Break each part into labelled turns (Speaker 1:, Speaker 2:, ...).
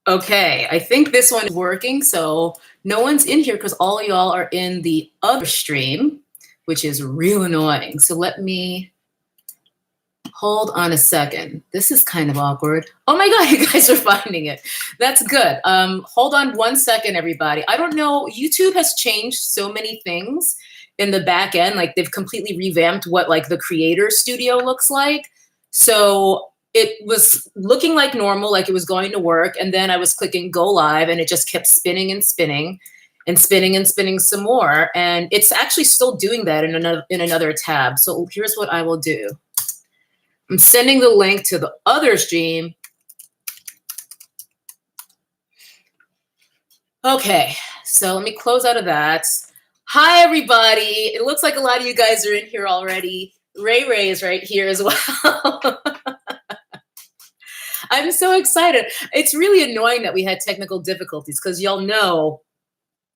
Speaker 1: Okay, I think this one is working, so no one's in here because all of y'all are in the other stream, which is real annoying. So let me hold on a second. This is kind of awkward. Oh my God, you guys are finding it. That's good. Hold on 1 second, everybody. I don't know, YouTube has changed so many things in the back end. Like they've completely revamped what like the creator studio looks like. So it was looking like normal, like it was going to work. And then I was clicking go live and it just kept spinning and spinning and spinning and spinning some more. And it's actually still doing that in another tab. So here's what I will do. I'm sending the link to the other stream. Okay, so let me close out of that. Hi, everybody. It looks like a lot of you guys are in here already. Ray is right here as well. I'm so excited. It's really annoying that we had technical difficulties because y'all know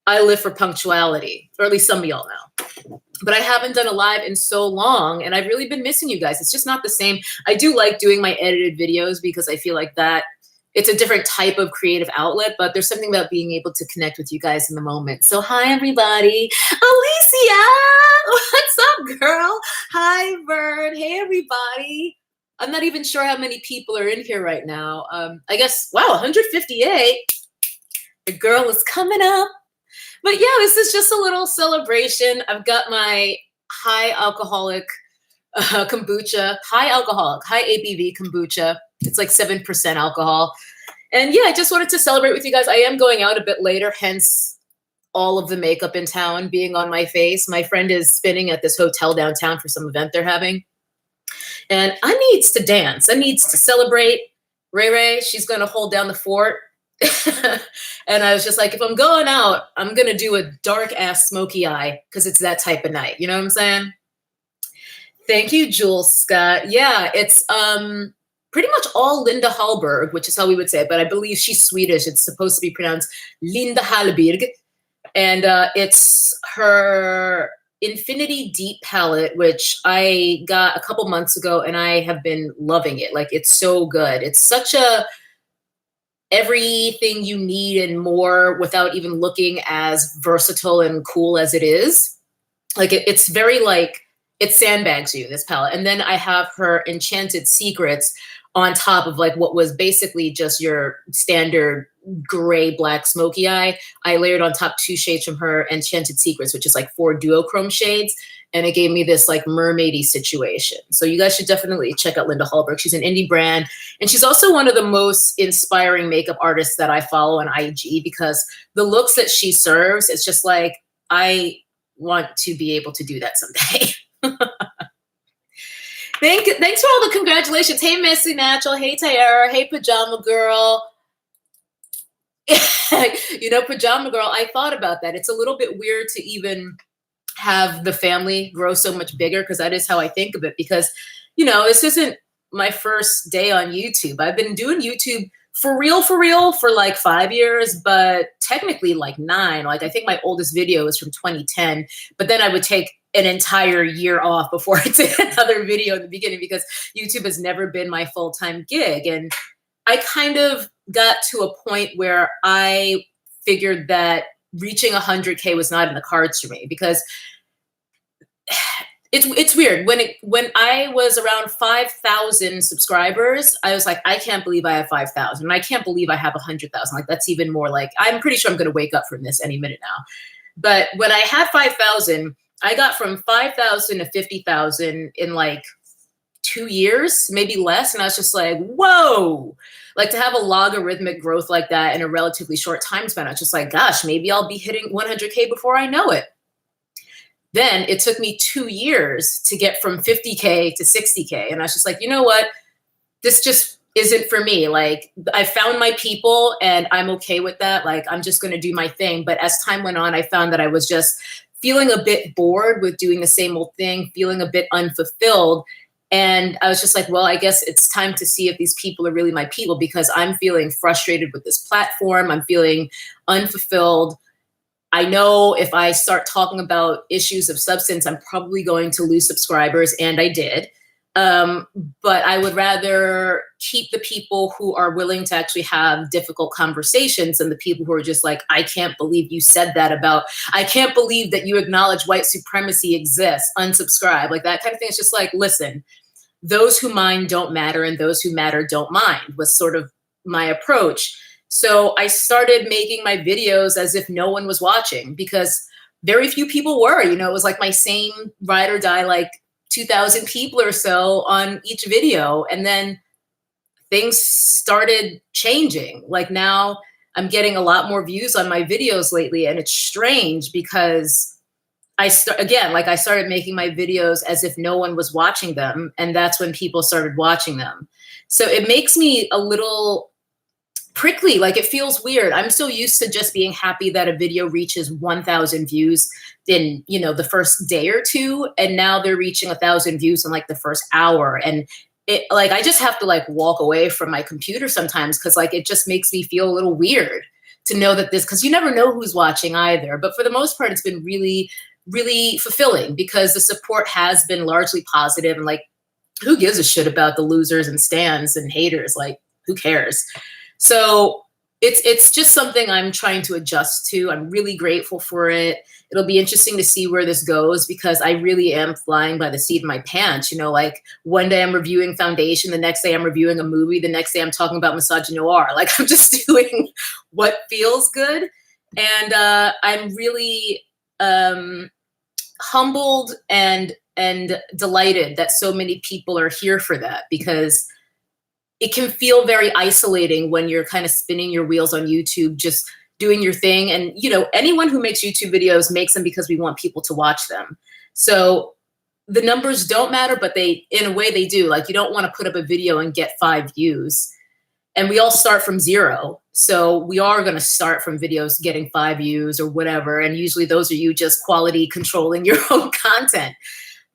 Speaker 1: I live for punctuality, or at least some of y'all know. But I haven't done a live in so long, and I've really been missing you guys. It's just not the same. I do like doing my edited videos because I feel like that it's a different type of creative outlet, but there's something about being able to connect with you guys in the moment. So hi, everybody. Alicia, what's up, girl? Hi, Vern. Hey, everybody. I'm not even sure how many people are in here right now. I guess, wow, 158. The girl is coming up. But yeah, this is just a little celebration. I've got my high alcoholic kombucha, high ABV kombucha. It's like 7% alcohol. And yeah, I just wanted to celebrate with you guys. I am going out a bit later, hence all of the makeup in town being on my face. My friend is spinning at this hotel downtown for some event they're having. And I needs to dance. I needs to celebrate. Ray, she's going to hold down the fort. And I was just like, if I'm going out, I'm going to do a dark ass smoky eye because it's that type of night. You know what I'm saying? Thank you, Jules Scott. Yeah, it's pretty much all Linda Hallberg, which is how we would say it, but I believe she's Swedish. It's supposed to be pronounced Linda Hallberg. And it's her Infinity Deep palette, which I got a couple months ago, and I have been loving it. Like, it's so good. It's such a everything you need and more without even looking as versatile and cool as it is. Like, it's very like, it sandbags you, this palette. And then I have her Enchanted Secrets on top of like what was basically just your standard gray black smoky eye. I layered on top 2 shades from her Enchanted Secrets, which is like 4 duochrome shades. And it gave me this like mermaidy situation. So you guys should definitely check out Linda Hallberg. She's an indie brand. And she's also one of the most inspiring makeup artists that I follow on IG because the looks that she serves, it's just like, I want to be able to do that someday. Thanks for all the congratulations. Hey, Messy Natural. Hey, Tyara. Hey, Pajama Girl. You know, Pajama Girl, I thought about that. It's a little bit weird to even have the family grow so much bigger because that is how I think of it. Because, you know, this isn't my first day on YouTube. I've been doing YouTube for real for like 5 years, but technically like 9. Like, I think my oldest video is from 2010, but then I would take an entire year off before I did another video in the beginning because YouTube has never been my full-time gig. And I kind of got to a point where I figured that reaching 100K was not in the cards for me because it's weird. When I was around 5,000 subscribers, I was like, I can't believe I have 5,000. And I can't believe I have 100,000. Like, that's even more like, I'm pretty sure I'm going to wake up from this any minute now. But when I had 5,000, I got from 5,000 to 50,000 in like 2 years, maybe less. And I was just like, whoa, like to have a logarithmic growth like that in a relatively short time span. I was just like, gosh, maybe I'll be hitting 100K before I know it. Then it took me 2 years to get from 50K to 60K. And I was just like, you know what? This just isn't for me. Like, I found my people and I'm okay with that. Like, I'm just going to do my thing. But as time went on, I found that I was just feeling a bit bored with doing the same old thing, feeling a bit unfulfilled. And I was just like, well, I guess it's time to see if these people are really my people because I'm feeling frustrated with this platform. I'm feeling unfulfilled. I know if I start talking about issues of substance, I'm probably going to lose subscribers, and I did. But I would rather keep the people who are willing to actually have difficult conversations than the people who are just like, I can't believe you said that about, I can't believe that you acknowledge white supremacy exists, unsubscribe, like that kind of thing. It's just like, listen, those who mind don't matter and those who matter don't mind was sort of my approach. So I started making my videos as if no one was watching because very few people were, you know, it was like my same ride or die, like 2,000 people or so on each video. And then things started changing. Like now I'm getting a lot more views on my videos lately. And it's strange because I started making my videos as if no one was watching them. And that's when people started watching them. So it makes me a little prickly, like it feels weird. I'm so used to just being happy that a video reaches 1,000 views in, you know, the first day or two. And now they're reaching 1,000 views in like the first hour. And it, like, I just have to like walk away from my computer sometimes because like it just makes me feel a little weird to know that this, because you never know who's watching either. But for the most part, it's been really, really fulfilling because the support has been largely positive. And like, who gives a shit about the losers and stans and haters? Like, who cares? So it's just something I'm trying to adjust to. I'm really grateful for it. It'll be interesting to see where this goes because I really am flying by the seat of my pants. You know, like one day I'm reviewing foundation, the next day I'm reviewing a movie, the next day I'm talking about misogynoir. Like I'm just doing what feels good. And I'm really humbled and delighted that so many people are here for that because it can feel very isolating when you're kind of spinning your wheels on YouTube, just doing your thing. And, you know, anyone who makes YouTube videos makes them because we want people to watch them. So the numbers don't matter, but they, in a way they do. Like you don't want to put up a video and get 5 views. And we all start from 0. So we are going to start from videos getting 5 views or whatever. And usually those are you just quality controlling your own content.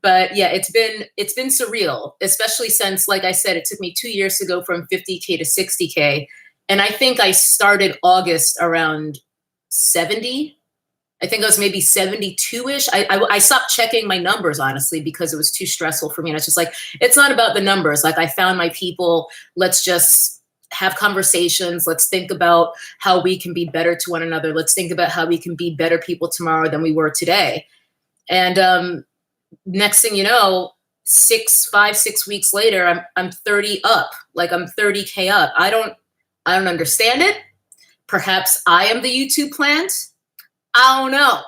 Speaker 1: But yeah, it's been surreal, especially since, like I said, it took me 2 years to go from 50K to 60K. And I think I started August around 70. I think I was maybe 72-ish. I stopped checking my numbers, honestly, because it was too stressful for me. And it's just like, it's not about the numbers. Like I found my people, let's just have conversations. Let's think about how we can be better to one another. Let's think about how we can be better people tomorrow than we were today. And next thing you know, 6 weeks later, I'm 30 up. Like I'm 30K up. I don't understand it. Perhaps I am the YouTube plant. I don't know.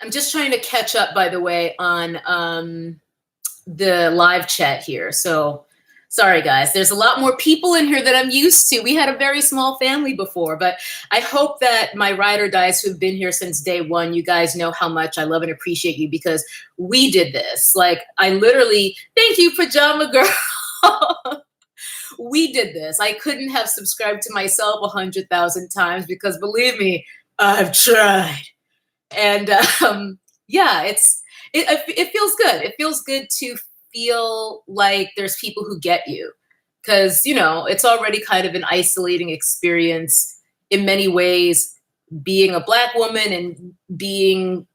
Speaker 1: I'm just trying to catch up, by the way, on the live chat here. So sorry, guys. There's a lot more people in here than I'm used to. We had a very small family before, but I hope that my ride or dies who've been here since day one, you guys know how much I love and appreciate you because we did this. Like, I literally, thank you, Pajama Girl. We did this. I couldn't have subscribed to myself 100,000 times because, believe me, I've tried. And yeah, it feels good. It feels good to feel like there's people who get you because, you know, it's already kind of an isolating experience in many ways, being a Black woman and being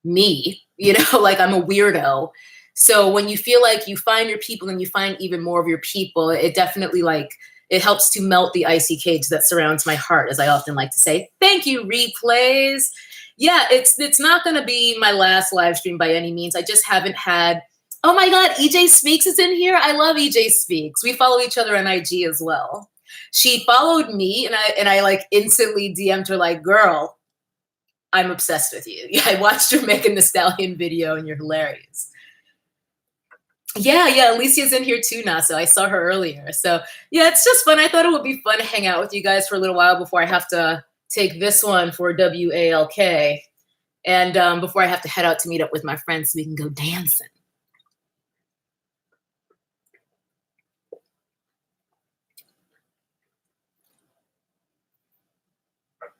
Speaker 1: me, you know, like I'm a weirdo. So when you feel like you find your people and you find even more of your people, it definitely like, it helps to melt the icy cage that surrounds my heart, as I often like to say. Thank you, replays. Yeah, it's not going to be my last live stream by any means. I just haven't had, oh my God, EJ Speaks is in here. I love EJ Speaks. We follow each other on IG as well. She followed me and I like instantly DM'd her like, girl, I'm obsessed with you. Yeah, I watched your Megan Thee Stallion video and you're hilarious. Yeah, Alicia's in here too now, so I saw her earlier. So yeah, it's just fun. I thought it would be fun to hang out with you guys for a little while before I have to take this one for WALK. And before I have to head out to meet up with my friends so we can go dancing.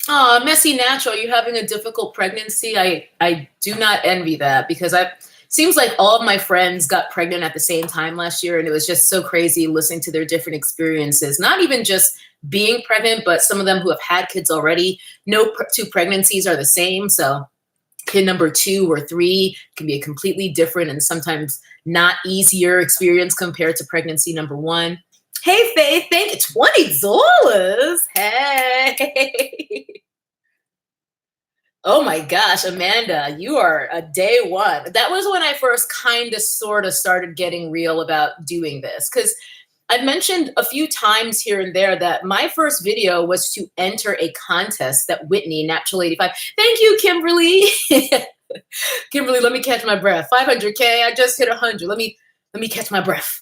Speaker 1: Oh, Messy Natural, are you having a difficult pregnancy? I do not envy that because seems like all of my friends got pregnant at the same time last year. And it was just so crazy listening to their different experiences, not even just being pregnant, but some of them who have had kids already. No 2 pregnancies are the same. So pin number 2 or 3 can be a completely different and sometimes not easier experience compared to pregnancy number 1. Hey, Faith, thank you. $20. Hey. Oh my gosh, Amanda, you are a day one. That was when I first kind of sort of started getting real about doing this, because I've mentioned a few times here and there that my first video was to enter a contest that Whitney, Natural 85. Thank you, Kimberly. Kimberly, let me catch my breath. 500K, I just hit 100. Let me catch my breath.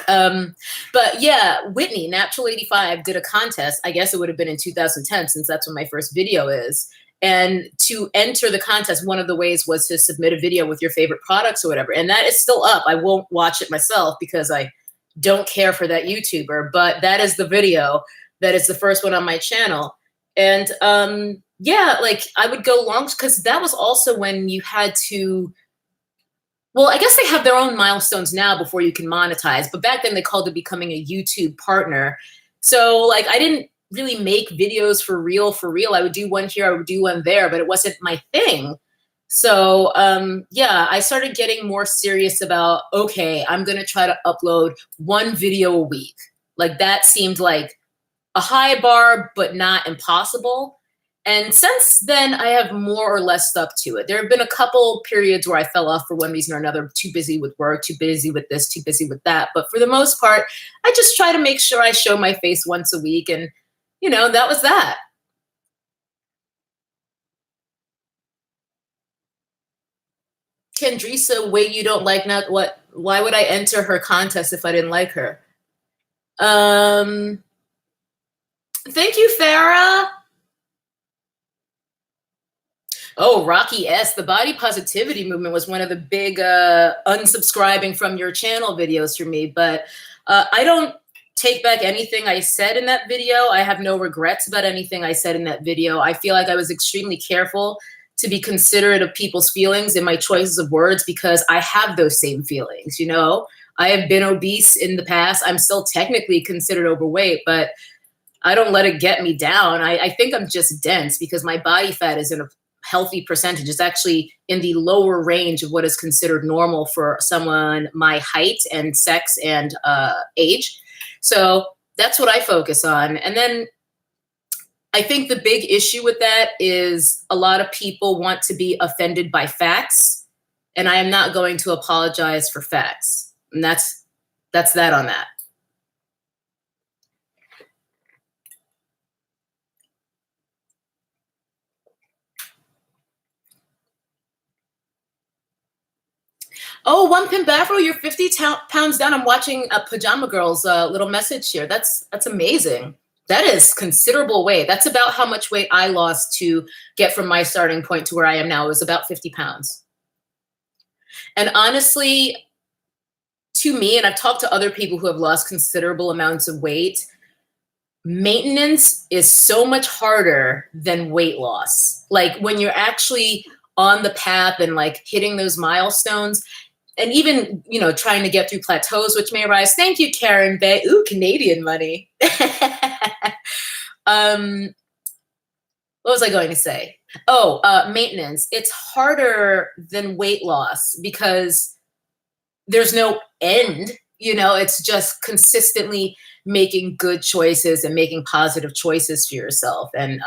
Speaker 1: But yeah, Whitney, Natural 85, did a contest. I guess it would have been in 2010, since that's when my first video is. And to enter the contest, one of the ways was to submit a video with your favorite products or whatever. And that is still up. I won't watch it myself because I don't care for that YouTuber, but that is the video. That is the first one on my channel. And yeah, like I would go long, because that was also when you had to, well, I guess they have their own milestones now before you can monetize, but back then they called it becoming a YouTube partner. So like I didn't really make videos for real. I would do one here, I would do one there, but it wasn't my thing. So yeah, I started getting more serious about, okay, I'm going to try to upload 1 video a week. Like that seemed like a high bar, but not impossible. And since then, I have more or less stuck to it. There have been a couple periods where I fell off for one reason or another, too busy with work, too busy with this, too busy with that. But for the most part, I just try to make sure I show my face once a week. And, you know, that was that. Kendrisa, wait, you don't like not what? Why would I enter her contest if I didn't like her? Thank you, Farah. Oh, Rocky S. The body positivity movement was one of the big unsubscribing from your channel videos for me. But I don't take back anything I said in that video. I have no regrets about anything I said in that video. I feel like I was extremely careful to be considerate of people's feelings in my choices of words, because I have those same feelings. You know, I have been obese in the past. I'm still technically considered overweight, but I don't let it get me down. I think I'm just dense because my body fat is in a healthy percentage. It's actually in the lower range of what is considered normal for someone my height and sex and age. So that's what I focus on. And then I think the big issue with that is a lot of people want to be offended by facts, and I am not going to apologize for facts. And that's that on that. Oh, One Pimp Afro, you're 50 pounds down. I'm watching a Pajama Girl's little message here. That's amazing. That is considerable weight. That's about how much weight I lost to get from my starting point to where I am now. It was about 50 pounds. And honestly, to me, and I've talked to other people who have lost considerable amounts of weight, maintenance is so much harder than weight loss. Like when you're actually on the path and like hitting those milestones, and even, you know, trying to get through plateaus, which may arise. Thank you, Karen Bay. Ooh, Canadian money. What was I going to say? Oh, maintenance. It's harder than weight loss because there's no end. You know, it's just consistently making good choices and making positive choices for yourself. And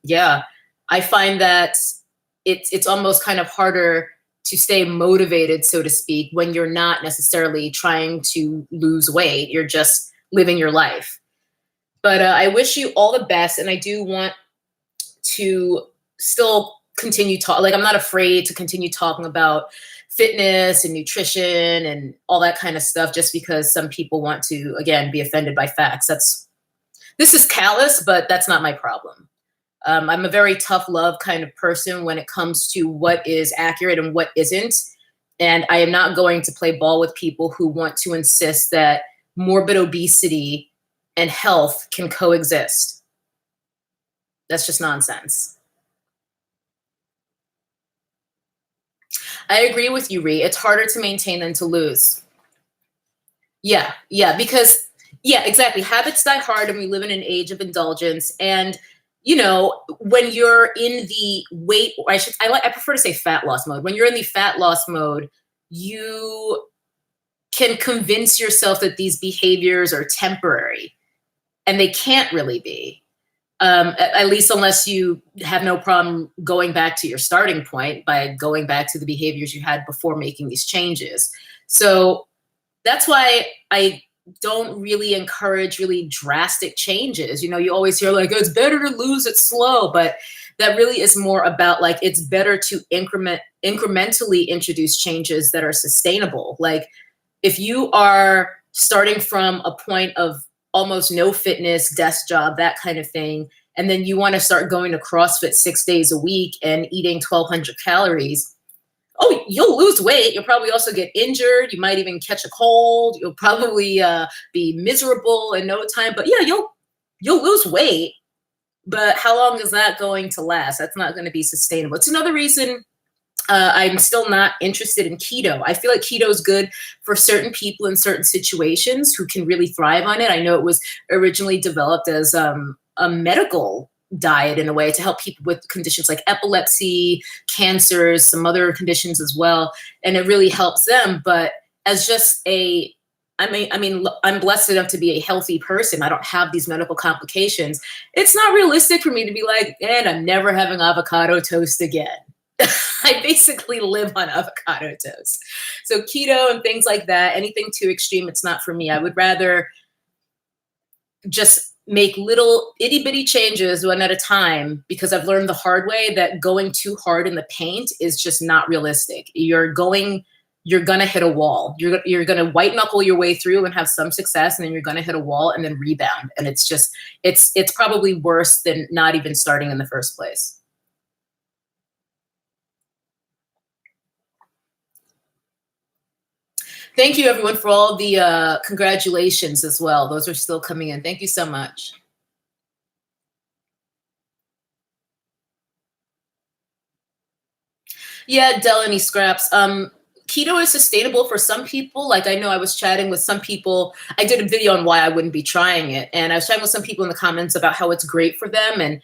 Speaker 1: yeah, I find that it's almost kind of harder to stay motivated, so to speak, when you're not necessarily trying to lose weight. You're just living your life. But I wish you all the best. And I do want to still continue talking. Like, I'm not afraid to continue talking about fitness and nutrition and all that kind of stuff, just because some people want to, again, be offended by facts. This is callous, but that's not my problem. I'm a very tough love kind of person when it comes to what is accurate and what isn't. And I am not going to play ball with people who want to insist that morbid obesity and health can coexist. That's just nonsense. I agree with you, Ree. It's harder to maintain than to lose. Yeah, because, yeah, exactly. Habits die hard, and we live in an age of indulgence. And you know, when you're in the weight, I prefer to say fat loss mode. When you're in the fat loss mode, you can convince yourself that these behaviors are temporary, and they can't really be. At least unless you have no problem going back to your starting point by going back to the behaviors you had before making these changes. So that's why I don't really encourage really drastic changes. You know, you always hear like, oh, it's better to lose it slow, but that really is more about like, it's better to incrementally introduce changes that are sustainable. Like if you are starting from a point of almost no fitness, desk job, that kind of thing, and then you want to start going to CrossFit 6 days a week and eating 1,200 calories, oh, you'll lose weight. You'll probably also get injured. You might even catch a cold. You'll probably be miserable in no time. But yeah, you'll lose weight. But how long is that going to last? That's not going to be sustainable. It's another reason I'm still not interested in keto. I feel like keto is good for certain people in certain situations who can really thrive on it. I know it was originally developed as a medical diet in a way to help people with conditions like epilepsy, cancers, some conditions as well. And it really helps them. But as just I'm blessed enough to be a healthy person. I don't have these medical complications. It's not realistic for me to be like, and I'm never having avocado toast again. I basically live on avocado toast. So keto and things like that, anything too extreme, it's not for me. I would rather just make little itty bitty changes one at a time, because I've learned the hard way that going too hard in the paint is just not realistic. You're going to hit a wall. You're going to white knuckle your way through and have some success, and then you're going to hit a wall and then rebound. And it's probably worse than not even starting in the first place. Thank you, everyone, for all the congratulations as well. Those are still coming in. Thank you so much. Yeah, Delaney Scraps. Keto is sustainable for some people. Like I know I was chatting with some people. I did a video on why I wouldn't be trying it. And I was chatting with some people in the comments about how it's great for them. And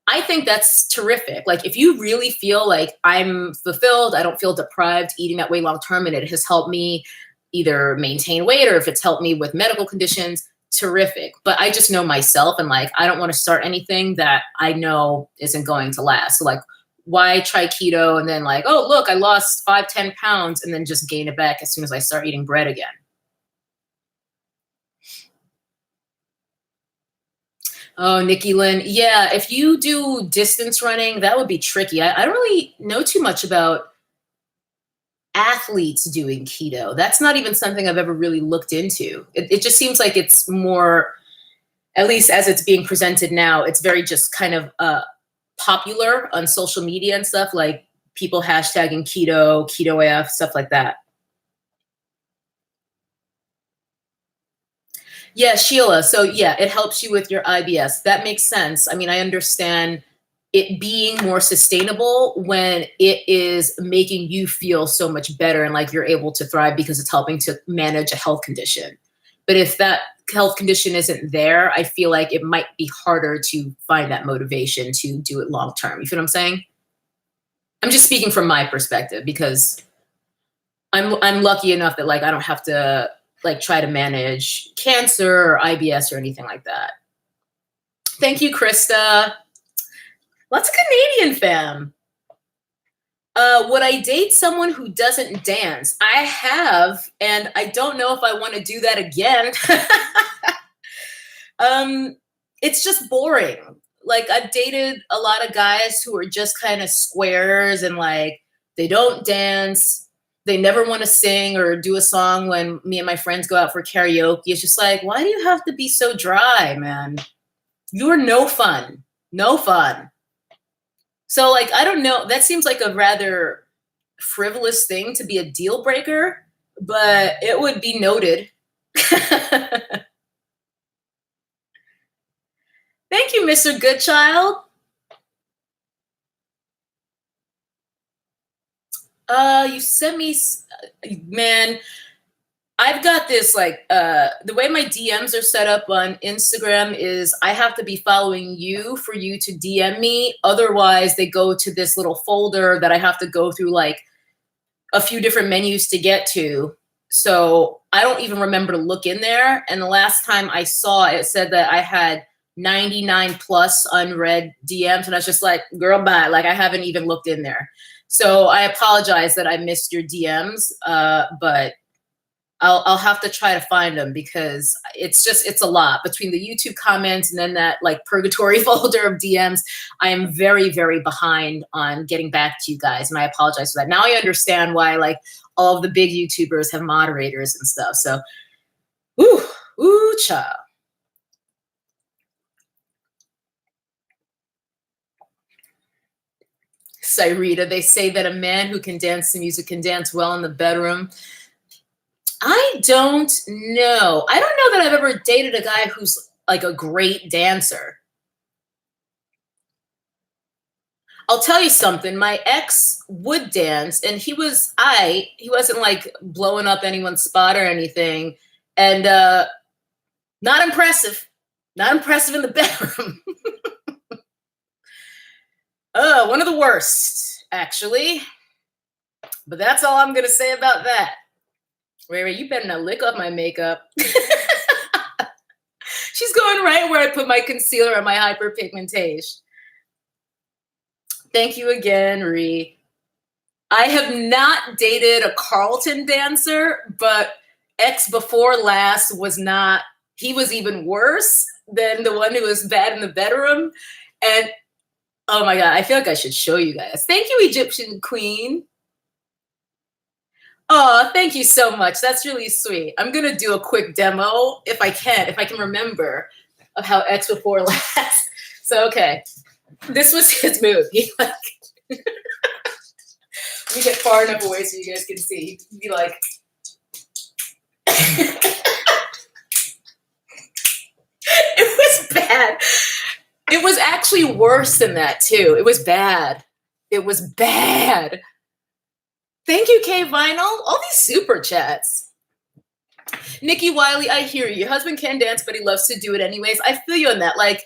Speaker 1: I think that's terrific. Like if you really feel like I'm fulfilled, I don't feel deprived eating that way long term, and it has helped me either maintain weight or if it's helped me with medical conditions, terrific. But I just know myself, and like I don't want to start anything that I know isn't going to last. So like why try keto and then like, oh look, I lost 5-10 pounds and then just gain it back as soon as I start eating bread again. Oh, Nikki Lynn. Yeah, if you do distance running, that would be tricky. I don't really know too much about athletes doing keto. That's not even something I've ever really looked into. It just seems like it's more, at least as it's being presented now, it's very just kind of popular on social media and stuff, like people hashtagging keto, keto AF, stuff like that. Yeah, Sheila. So yeah, it helps you with your IBS. That makes sense. I mean, I understand it being more sustainable when it is making you feel so much better and like you're able to thrive because it's helping to manage a health condition. But if that health condition isn't there, I feel like it might be harder to find that motivation to do it long term. You feel what I'm saying? I'm just speaking from my perspective because I'm lucky enough that like I don't have to like try to manage cancer or IBS or anything like that. Thank you, Krista. Lots of Canadian fam. Would I date someone who doesn't dance? I have, and I don't know if I want to do that again. It's just boring. Like I've dated a lot of guys who are just kind of squares and like they don't dance. They never want to sing or do a song when me and my friends go out for karaoke. It's just like, why do you have to be so dry, man? You're no fun. No fun. So like, I don't know. That seems like a rather frivolous thing to be a deal breaker, but it would be noted. Thank you, Mr. Goodchild. You sent me, man, I've got this like the way my DMs are set up on Instagram is I have to be following you for you to DM me. Otherwise, they go to this little folder that I have to go through like a few different menus to get to. So I don't even remember to look in there. And the last time I saw it said that I had 99 plus unread DMs. And I was just like, girl, bye. Like I haven't even looked in there. So I apologize that I missed your DMs, but I'll have to try to find them because it's a lot between the YouTube comments and then that like purgatory folder of DMs. I am very, very behind on getting back to you guys. And I apologize for that. Now I understand why like all of the big YouTubers have moderators and stuff. So, ooh, child. Cyrita, they say that a man who can dance to music can dance well in the bedroom. I don't know. I don't know that I've ever dated a guy who's like a great dancer. I'll tell you something. My ex would dance and he wasn't like blowing up anyone's spot or anything. And not impressive. Not impressive in the bedroom. One of the worst, actually. But that's all I'm going to say about that. Ray, you better not lick up my makeup. She's going right where I put my concealer and my hyperpigmentation. Thank you again, Ree. I have not dated a Carlton dancer, but ex before last was not, he was even worse than the one who was bad in the bedroom. And oh my God, I feel like I should show you guys. Thank you, Egyptian Queen. Oh, thank you so much. That's really sweet. I'm going to do a quick demo if I can remember of how X before last. So, okay. This was his move. He like, let me get far enough away so you guys can see. He'd be like, it was bad. It was actually worse than that too. It was bad. It was bad. Thank you, K Vinyl. All these super chats. Nikki Wiley, I hear you. Your husband can dance, but he loves to do it anyways. I feel you on that. Like,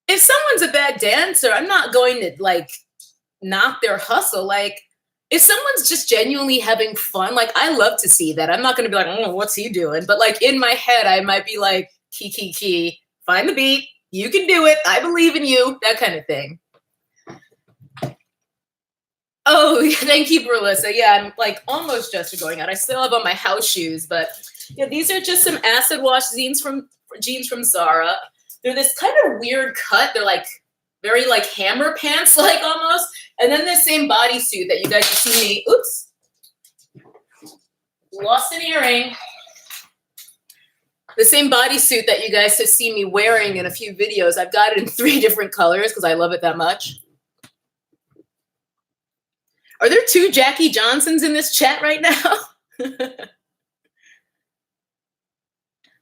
Speaker 1: if someone's a bad dancer, I'm not going to like knock their hustle. Like, if someone's just genuinely having fun, like I love to see that. I'm not going to be like, oh, what's he doing? But like in my head, I might be like, key, find the beat. You can do it. I believe in you. That kind of thing. Oh, thank you, Berlissa. Yeah, I'm like almost just going out. I still have on my house shoes, but yeah, these are just some acid wash jeans from Zara. They're this kind of weird cut. They're like very like hammer pants like almost. And then the same bodysuit that you guys have seen me. Oops. Lost an earring. The same bodysuit that you guys have seen me wearing in a few videos. I've got it in 3 different colors because I love it that much. Are there 2 Jackie Johnsons in this chat right now?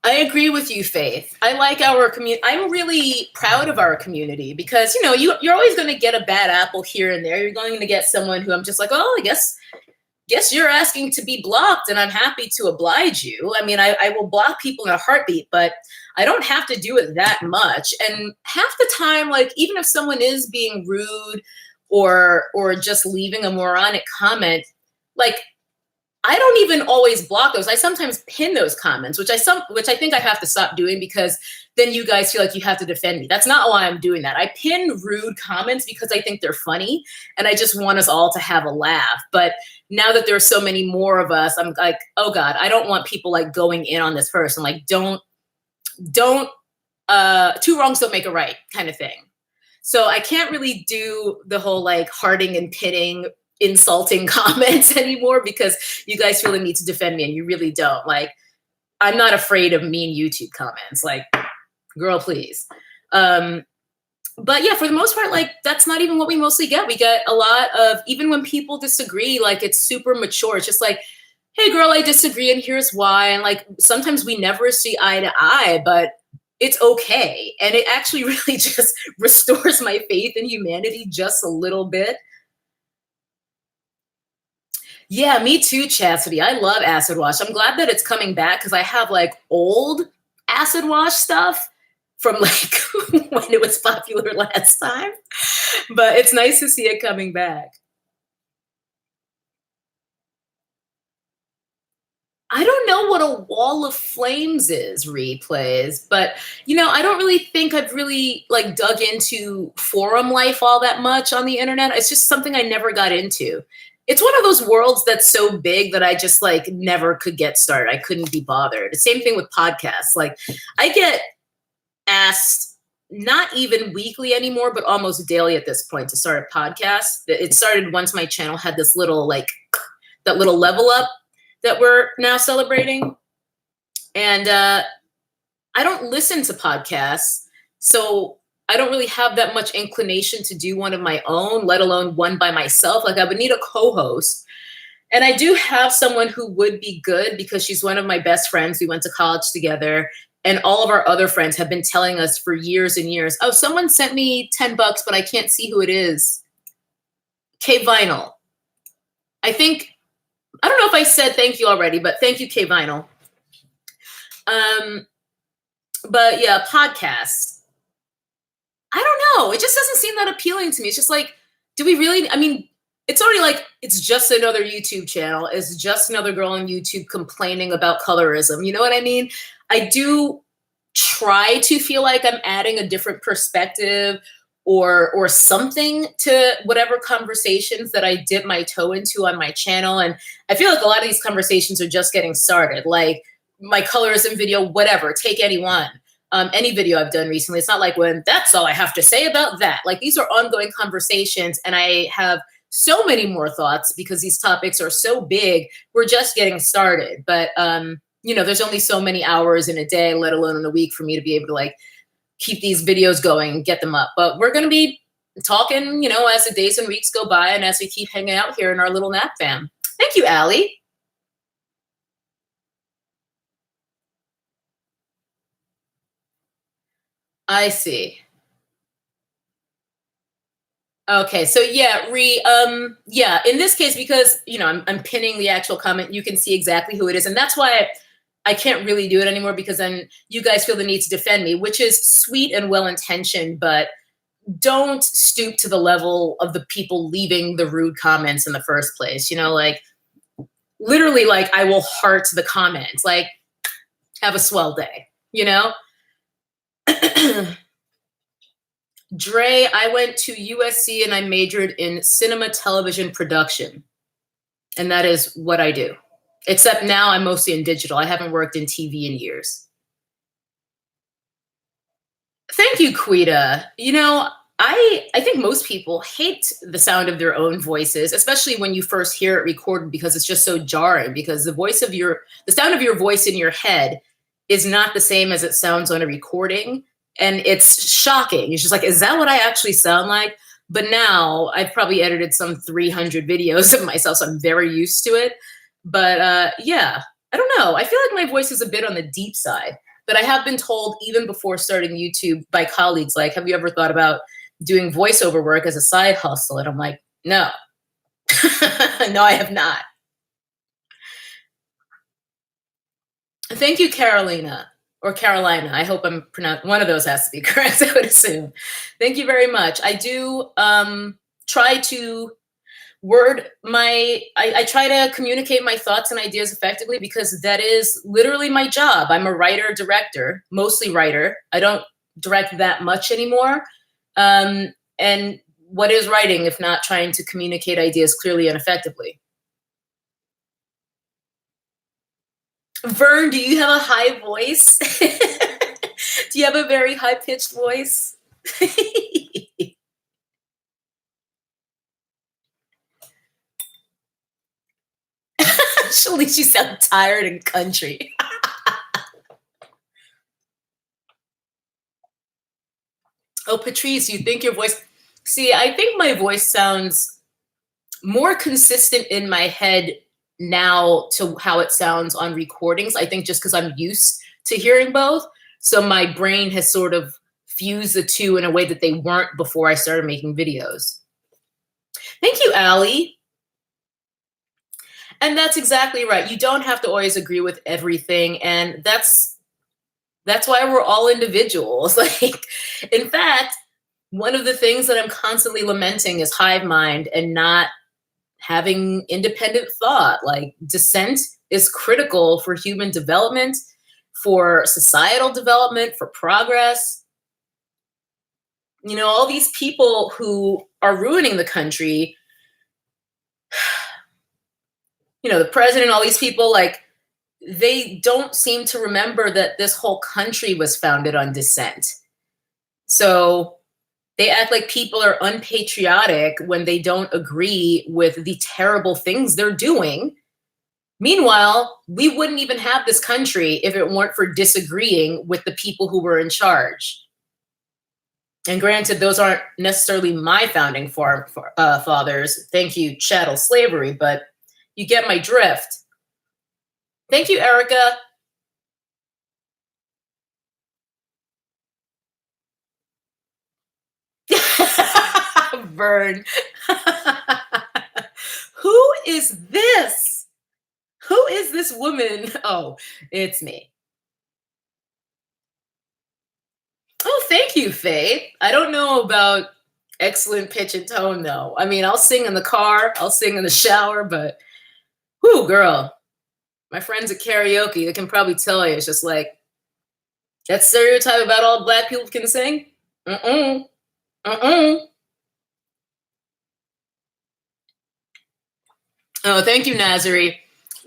Speaker 1: I agree with you, Faith. I like our community. I'm really proud of our community because, you know, you're always going to get a bad apple here and there. You're going to get someone who I'm just like, oh, I guess you're asking to be blocked and I'm happy to oblige you. I mean, I will block people in a heartbeat, but I don't have to do it that much. And half the time, like, even if someone is being rude or just leaving a moronic comment, like, I don't even always block those. I sometimes pin those comments, which I think I have to stop doing because then you guys feel like you have to defend me. That's not why I'm doing that. I pin rude comments because I think they're funny and I just want us all to have a laugh. But now that there are so many more of us, I'm like, oh God, I don't want people like going in on this person. Like, don't, 2 wrongs don't make a right kind of thing. So I can't really do the whole like hearting and pinning insulting comments anymore because you guys feel the need to defend me and you really don't. Like, I'm not afraid of mean YouTube comments. Like, girl, please. But yeah, for the most part, like, that's not even what we mostly get. We get a lot of, even when people disagree, like, it's super mature. It's just like, hey girl, I disagree and here's why. And like, sometimes we never see eye to eye, but it's okay. And it actually really just restores my faith in humanity just a little bit. Yeah, me too, Chastity. I love acid wash. I'm glad that it's coming back because I have like old acid wash stuff from like when it was popular last time. But it's nice to see it coming back. I don't know what a wall of flames is, replays, but I don't really think I've really like dug into forum life all that much on the internet. It's just something I never got into. It's one of those worlds that's so big that I just like never could get started. I couldn't be bothered. The same thing with podcasts. Like I get asked not even weekly anymore, but almost daily at this point to start a podcast. It started once my channel had this little like that little level up that we're now celebrating. And I don't listen to podcasts, so I don't really have that much inclination to do one of my own, let alone one by myself. Like I would need a co-host. And I do have someone who would be good because she's one of my best friends. We went to college together. And all of our other friends have been telling us for years and years, oh, someone sent me $10, but I can't see who it is. K Vinyl. I don't know if I said thank you already, but thank you, K Vinyl. But yeah, podcast. I don't know. It just doesn't seem that appealing to me. It's just like, do we really? I mean, it's already like, it's just another YouTube channel. It's just another girl on YouTube complaining about colorism. You know what I mean? I do try to feel like I'm adding a different perspective or something to whatever conversations that I dip my toe into on my channel. And I feel like a lot of these conversations are just getting started. Like my colorism video, whatever, take any one. Any video I've done recently, it's not like when that's all I have to say about that. Like these are ongoing conversations and I have so many more thoughts because these topics are so big. We're just getting started. But, there's only so many hours in a day, let alone in a week for me to be able to like keep these videos going and get them up. But we're going to be talking, as the days and weeks go by and as we keep hanging out here in our little nap fam. Thank you, Allie. I see. Okay, so yeah, yeah, in this case, because I'm pinning the actual comment, you can see exactly who it is, and that's why I can't really do it anymore because then you guys feel the need to defend me, which is sweet and well intentioned, but don't stoop to the level of the people leaving the rude comments in the first place. Like literally, like I will heart the comments, like have a swell day. Dre, I went to USC and I majored in cinema television production. And that is what I do. Except now I'm mostly in digital. I haven't worked in TV in years. Thank you, Quita. I think most people hate the sound of their own voices, especially when you first hear it recorded because it's just so jarring because the sound of your voice in your head is not the same as it sounds on a recording. And it's shocking. It's just like, is that what I actually sound like? But now I've probably edited some 300 videos of myself, so I'm very used to it. But yeah, I don't know. I feel like my voice is a bit on the deep side. But I have been told even before starting YouTube by colleagues, like, have you ever thought about doing voiceover work as a side hustle? And I'm like, no. No, I have not. Thank you, Carolina. Or Carolina. I hope I'm pronounced. One of those has to be correct, I would assume. Thank you very much. I do try to I try to communicate my thoughts and ideas effectively because that is literally my job. I'm a writer, director, mostly writer. I don't direct that much anymore. And what is writing if not trying to communicate ideas clearly and effectively? Vern, do you have a high voice? Do you have a very high-pitched voice? Actually, you sound tired and country. Oh, Patrice, you think your voice... See, I think my voice sounds more consistent in my head now to how it sounds on recordings. I think just because I'm used to hearing both. So my brain has sort of fused the two in a way that they weren't before I started making videos. Thank you, Allie. And that's exactly right. You don't have to always agree with everything. And that's why we're all individuals. Like, in fact, one of the things that I'm constantly lamenting is hive mind and not having independent thought. Like, dissent is critical for human development, for societal development, for progress. You know, all these people who are ruining the country, you know, the president, all these people, like, they don't seem to remember that this whole country was founded on dissent. So they act like people are unpatriotic when they don't agree with the terrible things they're doing. Meanwhile, we wouldn't even have this country if it weren't for disagreeing with the people who were in charge. And granted, those aren't necessarily my founding fathers. Thank you, chattel slavery, but you get my drift. Thank you, Erica. Burn. Who is this? Who is this woman? Oh, it's me. Oh, thank you, Faith. I don't know about excellent pitch and tone, though. I mean, I'll sing in the car, I'll sing in the shower, but whoo, girl. My friends at karaoke, they can probably tell you it's just like that stereotype about all Black people can sing. Mm-mm. Mm-mm. Oh, thank you, Nazari.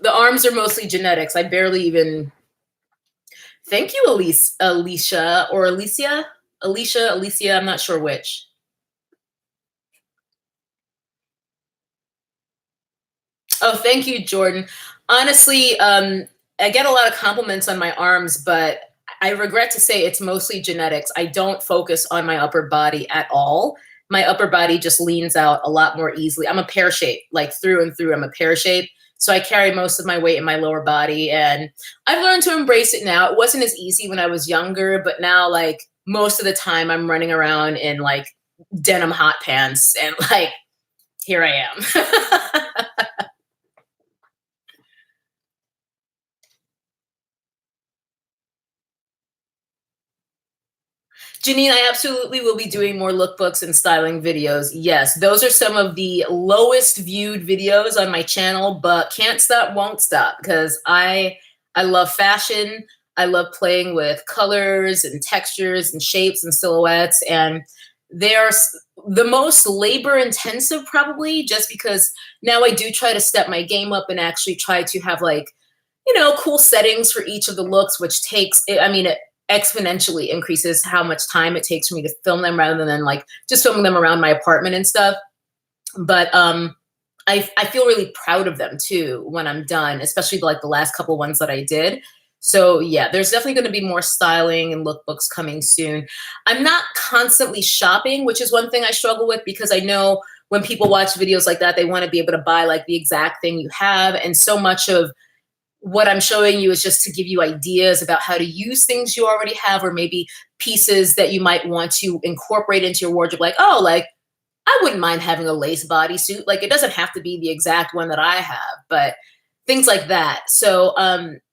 Speaker 1: The arms are mostly genetics. I barely even. Thank you, Alicia or Alicia. Alicia, I'm not sure which. Oh, thank you, Jordan. Honestly, I get a lot of compliments on my arms, but I regret to say it's mostly genetics. I don't focus on my upper body at all. My upper body just leans out a lot more easily. I'm a pear shape, like through and through. I'm a pear shape. So I carry most of my weight in my lower body, and I've learned to embrace it now. It wasn't as easy when I was younger, but now, like, most of the time I'm running around in like denim hot pants and like, here I am. Janine, I absolutely will be doing more lookbooks and styling videos. Yes, those are some of the lowest viewed videos on my channel, but can't stop, won't stop, because I love fashion. I love playing with colors and textures and shapes and silhouettes, and they're the most labor intensive probably, just because now I do try to step my game up and actually try to have, like, you know, cool settings for each of the looks, which takes, I mean, it exponentially increases how much time it takes for me to film them rather than like just filming them around my apartment and stuff. But I feel really proud of them too when I'm done, especially like the last couple ones that I did. So yeah, there's definitely going to be more styling and lookbooks coming soon. I'm not constantly shopping, which is one thing I struggle with, because I know when people watch videos like that, they want to be able to buy like the exact thing you have. And so much of what I'm showing you is just to give you ideas about how to use things you already have, or maybe pieces that you might want to incorporate into your wardrobe. Like, oh, like, I wouldn't mind having a lace bodysuit. Like, it doesn't have to be the exact one that I have, but things like that. So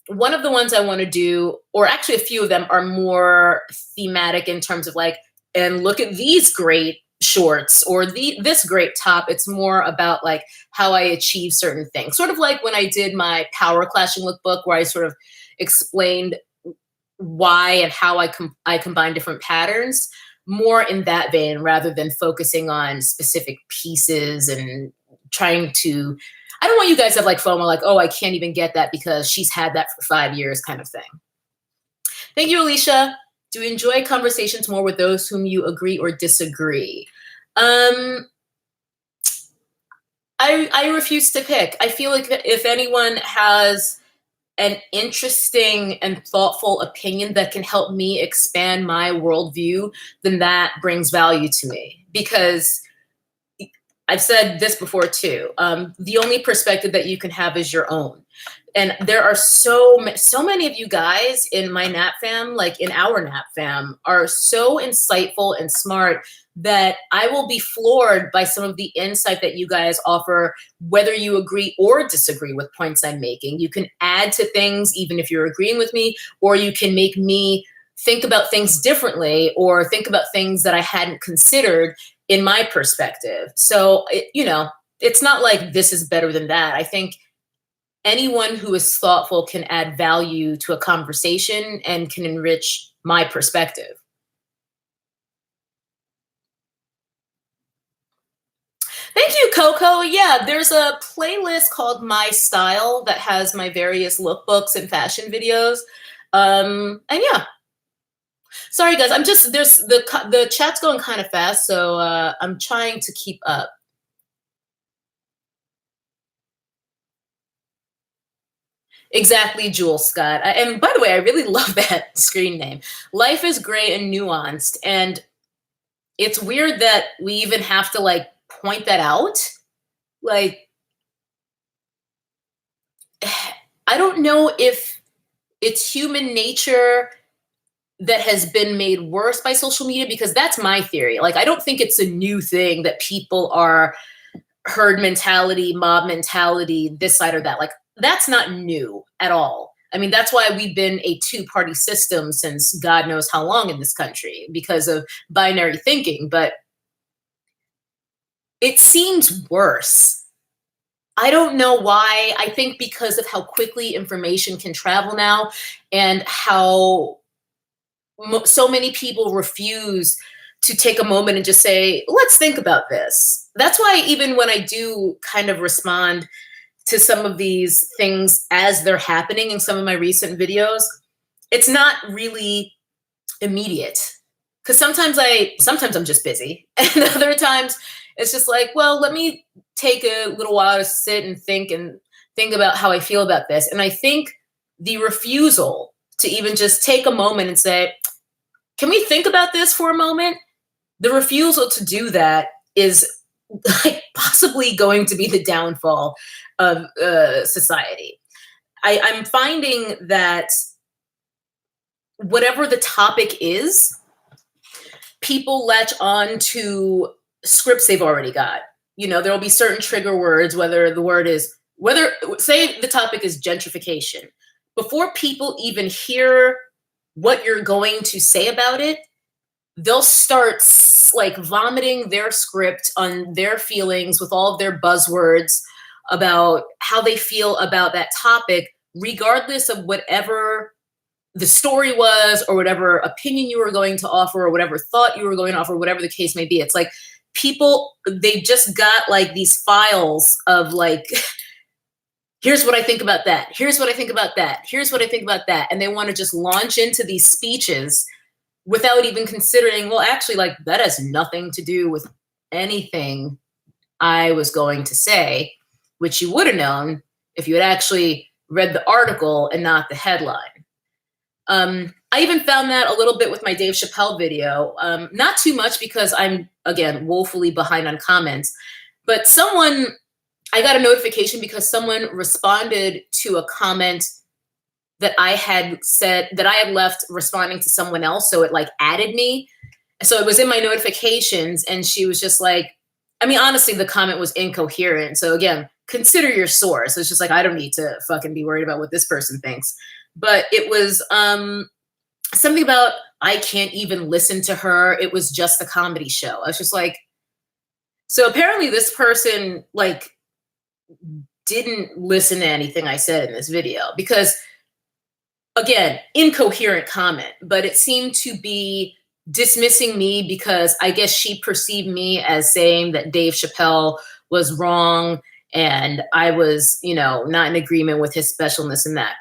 Speaker 1: one of the ones I want to do, or actually a few of them, are more thematic in terms of like, and look at these great shorts or this great top. It's more about like how I achieve certain things. Sort of like when I did my power clashing lookbook, where I sort of explained why and how I combine different patterns, more in that vein rather than focusing on specific pieces and trying to. I don't want you guys to have like FOMO, like, oh, I can't even get that because she's had that for 5 years kind of thing. Thank you, Alicia. Do you enjoy conversations more with those whom you agree or disagree? I refuse to pick. I feel like if anyone has an interesting and thoughtful opinion that can help me expand my worldview, then that brings value to me. Because I've said this before too. The only perspective that you can have is your own. And there are so many of you guys in my Nap fam, like in our Nap fam, are so insightful and smart that I will be floored by some of the insight that you guys offer, whether you agree or disagree with points I'm making. You can add to things even if you're agreeing with me, or you can make me think about things differently or think about things that I hadn't considered in my perspective. So, you know, it's not like this is better than that. I think anyone who is thoughtful can add value to a conversation and can enrich my perspective. Thank you, Coco. Yeah, there's a playlist called My Style that has my various lookbooks and fashion videos. And yeah, sorry guys, I'm just, the chat's going kind of fast, so I'm trying to keep up. Exactly, Jules Scott. And by the way, I really love that screen name. Life is gray and nuanced. And it's weird that we even have to like point that out. Like, I don't know if it's human nature that has been made worse by social media, because that's my theory. Like, I don't think it's a new thing that people are herd mentality, mob mentality, this side or that. Like, that's not new at all. I mean, that's why we've been a two-party system since God knows how long in this country, because of binary thinking. But it seems worse. I don't know why. I think because of how quickly information can travel now, and how so many people refuse to take a moment and just say, let's think about this. That's why even when I do kind of respond to some of these things as they're happening in some of my recent videos, it's not really immediate. Because sometimes I'm just busy. And other times it's just like, well, let me take a little while to sit and think about how I feel about this. And I think the refusal to even just take a moment and say, can we think about this for a moment? The refusal to do that is like possibly going to be the downfall of society. I'm finding that whatever the topic is, people latch on to scripts they've already got. You know, there will be certain trigger words, whether say the topic is gentrification. Before people even hear what you're going to say about it, they'll start like vomiting their script on their feelings with all of their buzzwords about how they feel about that topic, regardless of whatever the story was or whatever opinion you were going to offer or whatever thought you were going to offer, whatever the case may be. It's like people, they just got like these files of like, here's what I think about that. Here's what I think about that. Here's what I think about that. And they want to just launch into these speeches without even considering, well, actually, like, that has nothing to do with anything I was going to say, which you would have known if you had actually read the article and not the headline. I even found that a little bit with my Dave Chappelle video. Not too much, because I'm, again, woefully behind on comments. But I got a notification because someone responded to a comment that I had said, that I had left responding to someone else. So it like added me. So it was in my notifications, and she was just like, I mean, honestly, the comment was incoherent. So again, consider your source. It's just like, I don't need to fucking be worried about what this person thinks. But it was something about, I can't even listen to her. It was just a comedy show. I was just like, so apparently this person like didn't listen to anything I said in this video, because again, incoherent comment, but it seemed to be dismissing me because I guess she perceived me as saying that Dave Chappelle was wrong and I was, you know, not in agreement with his specialness in that.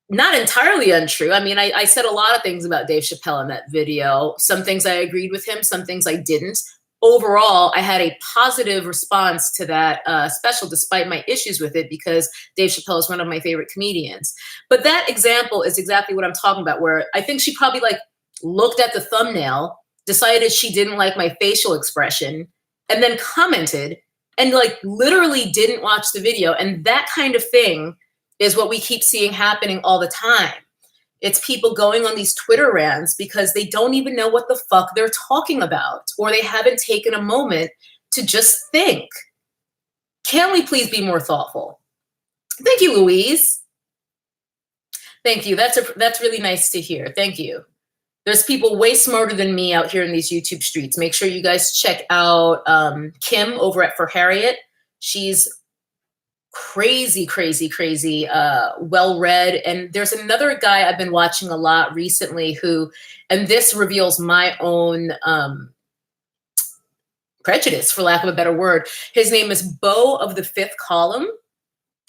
Speaker 1: Not entirely untrue. I mean, I said a lot of things about Dave Chappelle in that video. Some things I agreed with him, some things I didn't. Overall, I had a positive response to that special, despite my issues with it, because Dave Chappelle is one of my favorite comedians. But that example is exactly what I'm talking about, where I think she probably like looked at the thumbnail, decided she didn't like my facial expression, and then commented and like literally didn't watch the video. And that kind of thing is what we keep seeing happening all the time. It's people going on these Twitter rants because they don't even know what the fuck they're talking about, or they haven't taken a moment to just think. Can we please be more thoughtful? Thank you, Louise. Thank you. That's really nice to hear. Thank you. There's people way smarter than me out here in these YouTube streets. Make sure you guys check out Kim over at For Harriet. She's crazy, well-read. And there's another guy I've been watching a lot recently who, and this reveals my own prejudice, for lack of a better word. His name is Beau of the Fifth Column.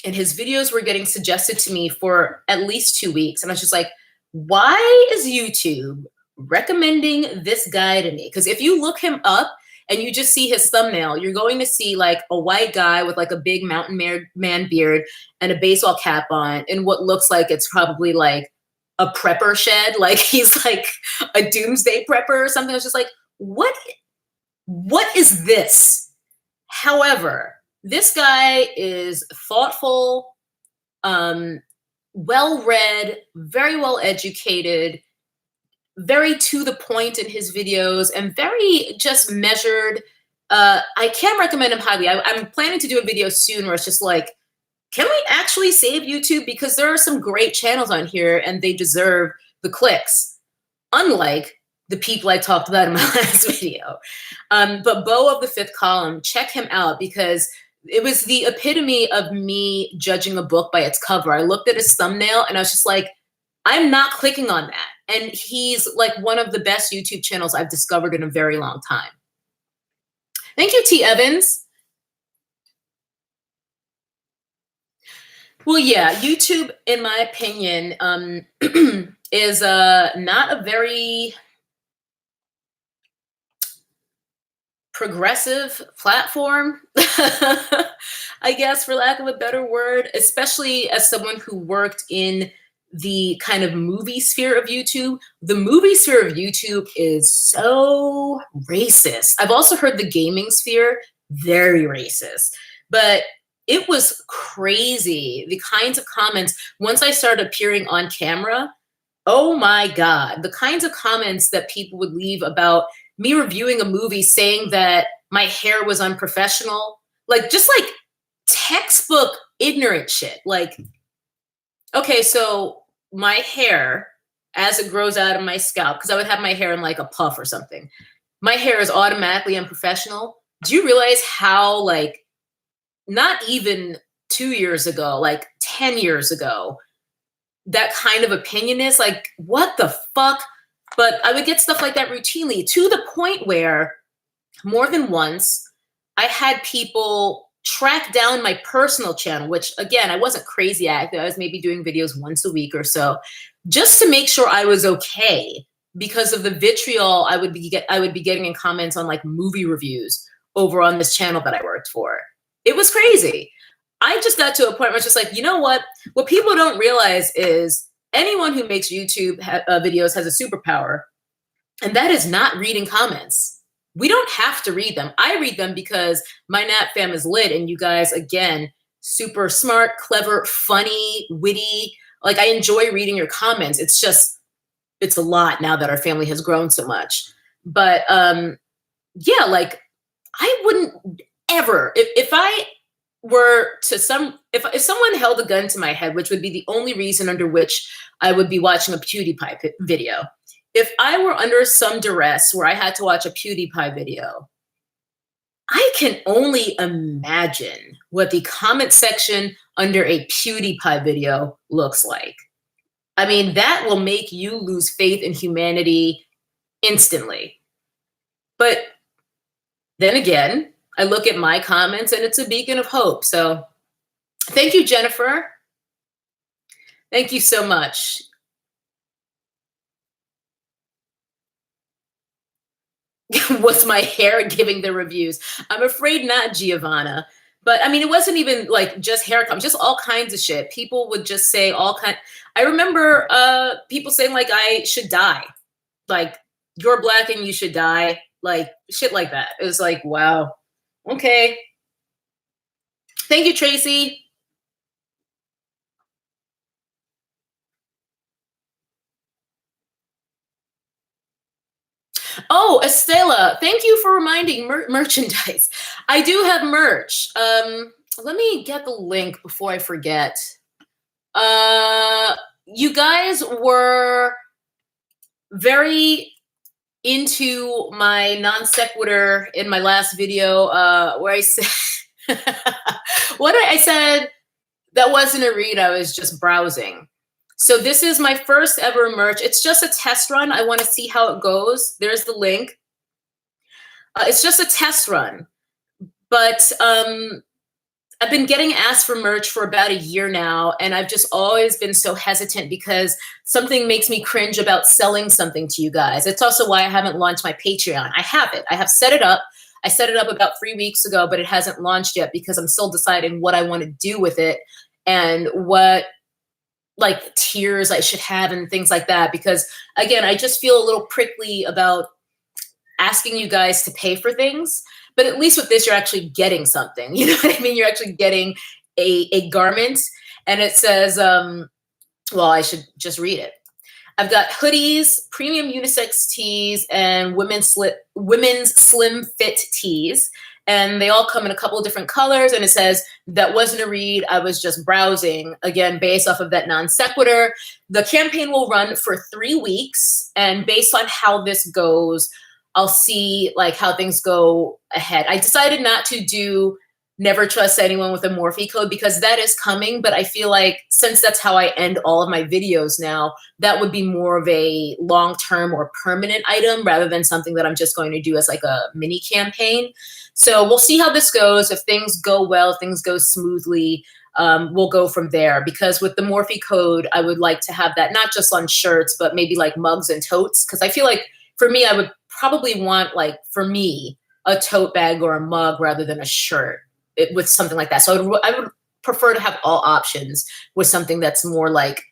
Speaker 1: And his videos were getting suggested to me for at least 2 weeks. And I was just like, why is YouTube recommending this guy to me? Because if you look him up and you just see his thumbnail, you're going to see like a white guy with like a big mountain man beard and a baseball cap on, and what looks like it's probably like a prepper shed. Like he's like a doomsday prepper or something. I was just like, what is this? However, this guy is thoughtful, well-read, very well-educated, very to the point in his videos, and very just measured. I can recommend him highly. I'm planning to do a video soon where it's just like, can we actually save YouTube? Because there are some great channels on here and they deserve the clicks, unlike the people I talked about in my last video. But Beau of the Fifth Column, check him out, because it was the epitome of me judging a book by its cover. I looked at his thumbnail and I was just like, I'm not clicking on that. And he's like one of the best YouTube channels I've discovered in a very long time. Thank you, T. Evans. Well, yeah, YouTube, in my opinion, is not a very progressive platform, I guess, for lack of a better word, especially as someone who worked in the kind of movie sphere of YouTube. The movie sphere of YouTube is so racist. I've also heard the gaming sphere, very racist. But it was crazy, the kinds of comments. Once I started appearing on camera, oh my God, the kinds of comments that people would leave about me reviewing a movie, saying that my hair was unprofessional, like just like textbook ignorant shit. Like, okay, so my hair, as it grows out of my scalp, because I would have my hair in like a puff or something, my hair is automatically unprofessional. Do you realize how, like, not even 2 years ago, like 10 years ago, that kind of opinion is like, what the fuck? But I would get stuff like that routinely, to the point where more than once I had people track down my personal channel, which again, I wasn't crazy active. I was maybe doing videos once a week or so, just to make sure I was okay, because of the vitriol I would be getting in comments on like movie reviews over on this channel that I worked for. It was crazy. I just got to a point where I was just like, you know what? What people don't realize is anyone who makes YouTube videos has a superpower, and that is not reading comments. We don't have to read them. I read them because my Nat fam is lit, and you guys, again, super smart, clever, funny, witty. Like, I enjoy reading your comments. It's just, it's a lot now that our family has grown so much. But yeah, like, I wouldn't ever, if I were to if someone held a gun to my head, which would be the only reason under which I would be watching a PewDiePie video. If I were under some duress where I had to watch a PewDiePie video, I can only imagine what the comment section under a PewDiePie video looks like. I mean, that will make you lose faith in humanity instantly. But then again, I look at my comments and it's a beacon of hope. So thank you, Jennifer. Thank you so much. Was my hair giving the reviews? I'm afraid not, Giovanna. But I mean, it wasn't even like just hair comments, just all kinds of shit. People would just say all kinds. I remember people saying like I should die. Like, you're black and you should die. Like, shit like that. It was like, wow. Okay. Thank you, Tracy. Oh, Estela, thank you for reminding merchandise. I do have merch. Let me get the link before I forget. You guys were very into my non sequitur in my last video, where I said, what I said that wasn't a read. I was just browsing. So this is my first ever merch. It's just a test run. I want to see how it goes. There's the link. It's just a test run, but I've been getting asked for merch for about a year now, and I've just always been so hesitant because something makes me cringe about selling something to you guys. It's also why I haven't launched my Patreon. I have it. I have set it up. I set it up about 3 weeks ago, but it hasn't launched yet because I'm still deciding what I want to do with it and what like tiers I should have and things like that. Because again, I just feel a little prickly about asking you guys to pay for things, but at least with this, you're actually getting something. You know what I mean? You're actually getting a garment, and it says, well, I should just read it. I've got hoodies, premium unisex tees, and women's slim fit tees. And they all come in a couple of different colors. And it says, that wasn't a read. I was just browsing, again, based off of that non sequitur. The campaign will run for 3 weeks. And based on how this goes, I'll see like how things go ahead. I decided not to do never trust anyone with a Morphe code because that is coming. But I feel like since that's how I end all of my videos now, that would be more of a long-term or permanent item rather than something that I'm just going to do as like a mini campaign. So we'll see how this goes. If things go well, things go smoothly, we'll go from there. Because with the Morphe code, I would like to have that not just on shirts, but maybe like mugs and totes. Because I feel like for me, I would probably want like, for me, a tote bag or a mug rather than a shirt with something like that. So I would prefer to have all options with something that's more like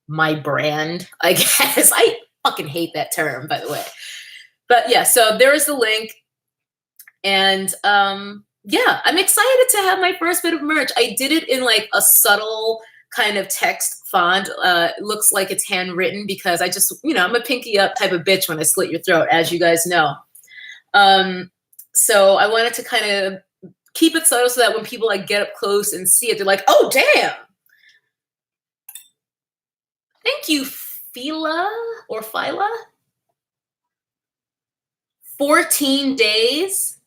Speaker 1: my brand, I guess. I fucking hate that term, by the way. But yeah, so there is the link. And yeah, I'm excited to have my first bit of merch. I did it in like a subtle kind of text font. It looks like it's handwritten because I just, you know, I'm a pinky up type of bitch when I slit your throat, as you guys know. So I wanted to kind of keep it subtle so that when people like get up close and see it, they're like, oh, damn. Thank you, Fila or Phyla. 14 days.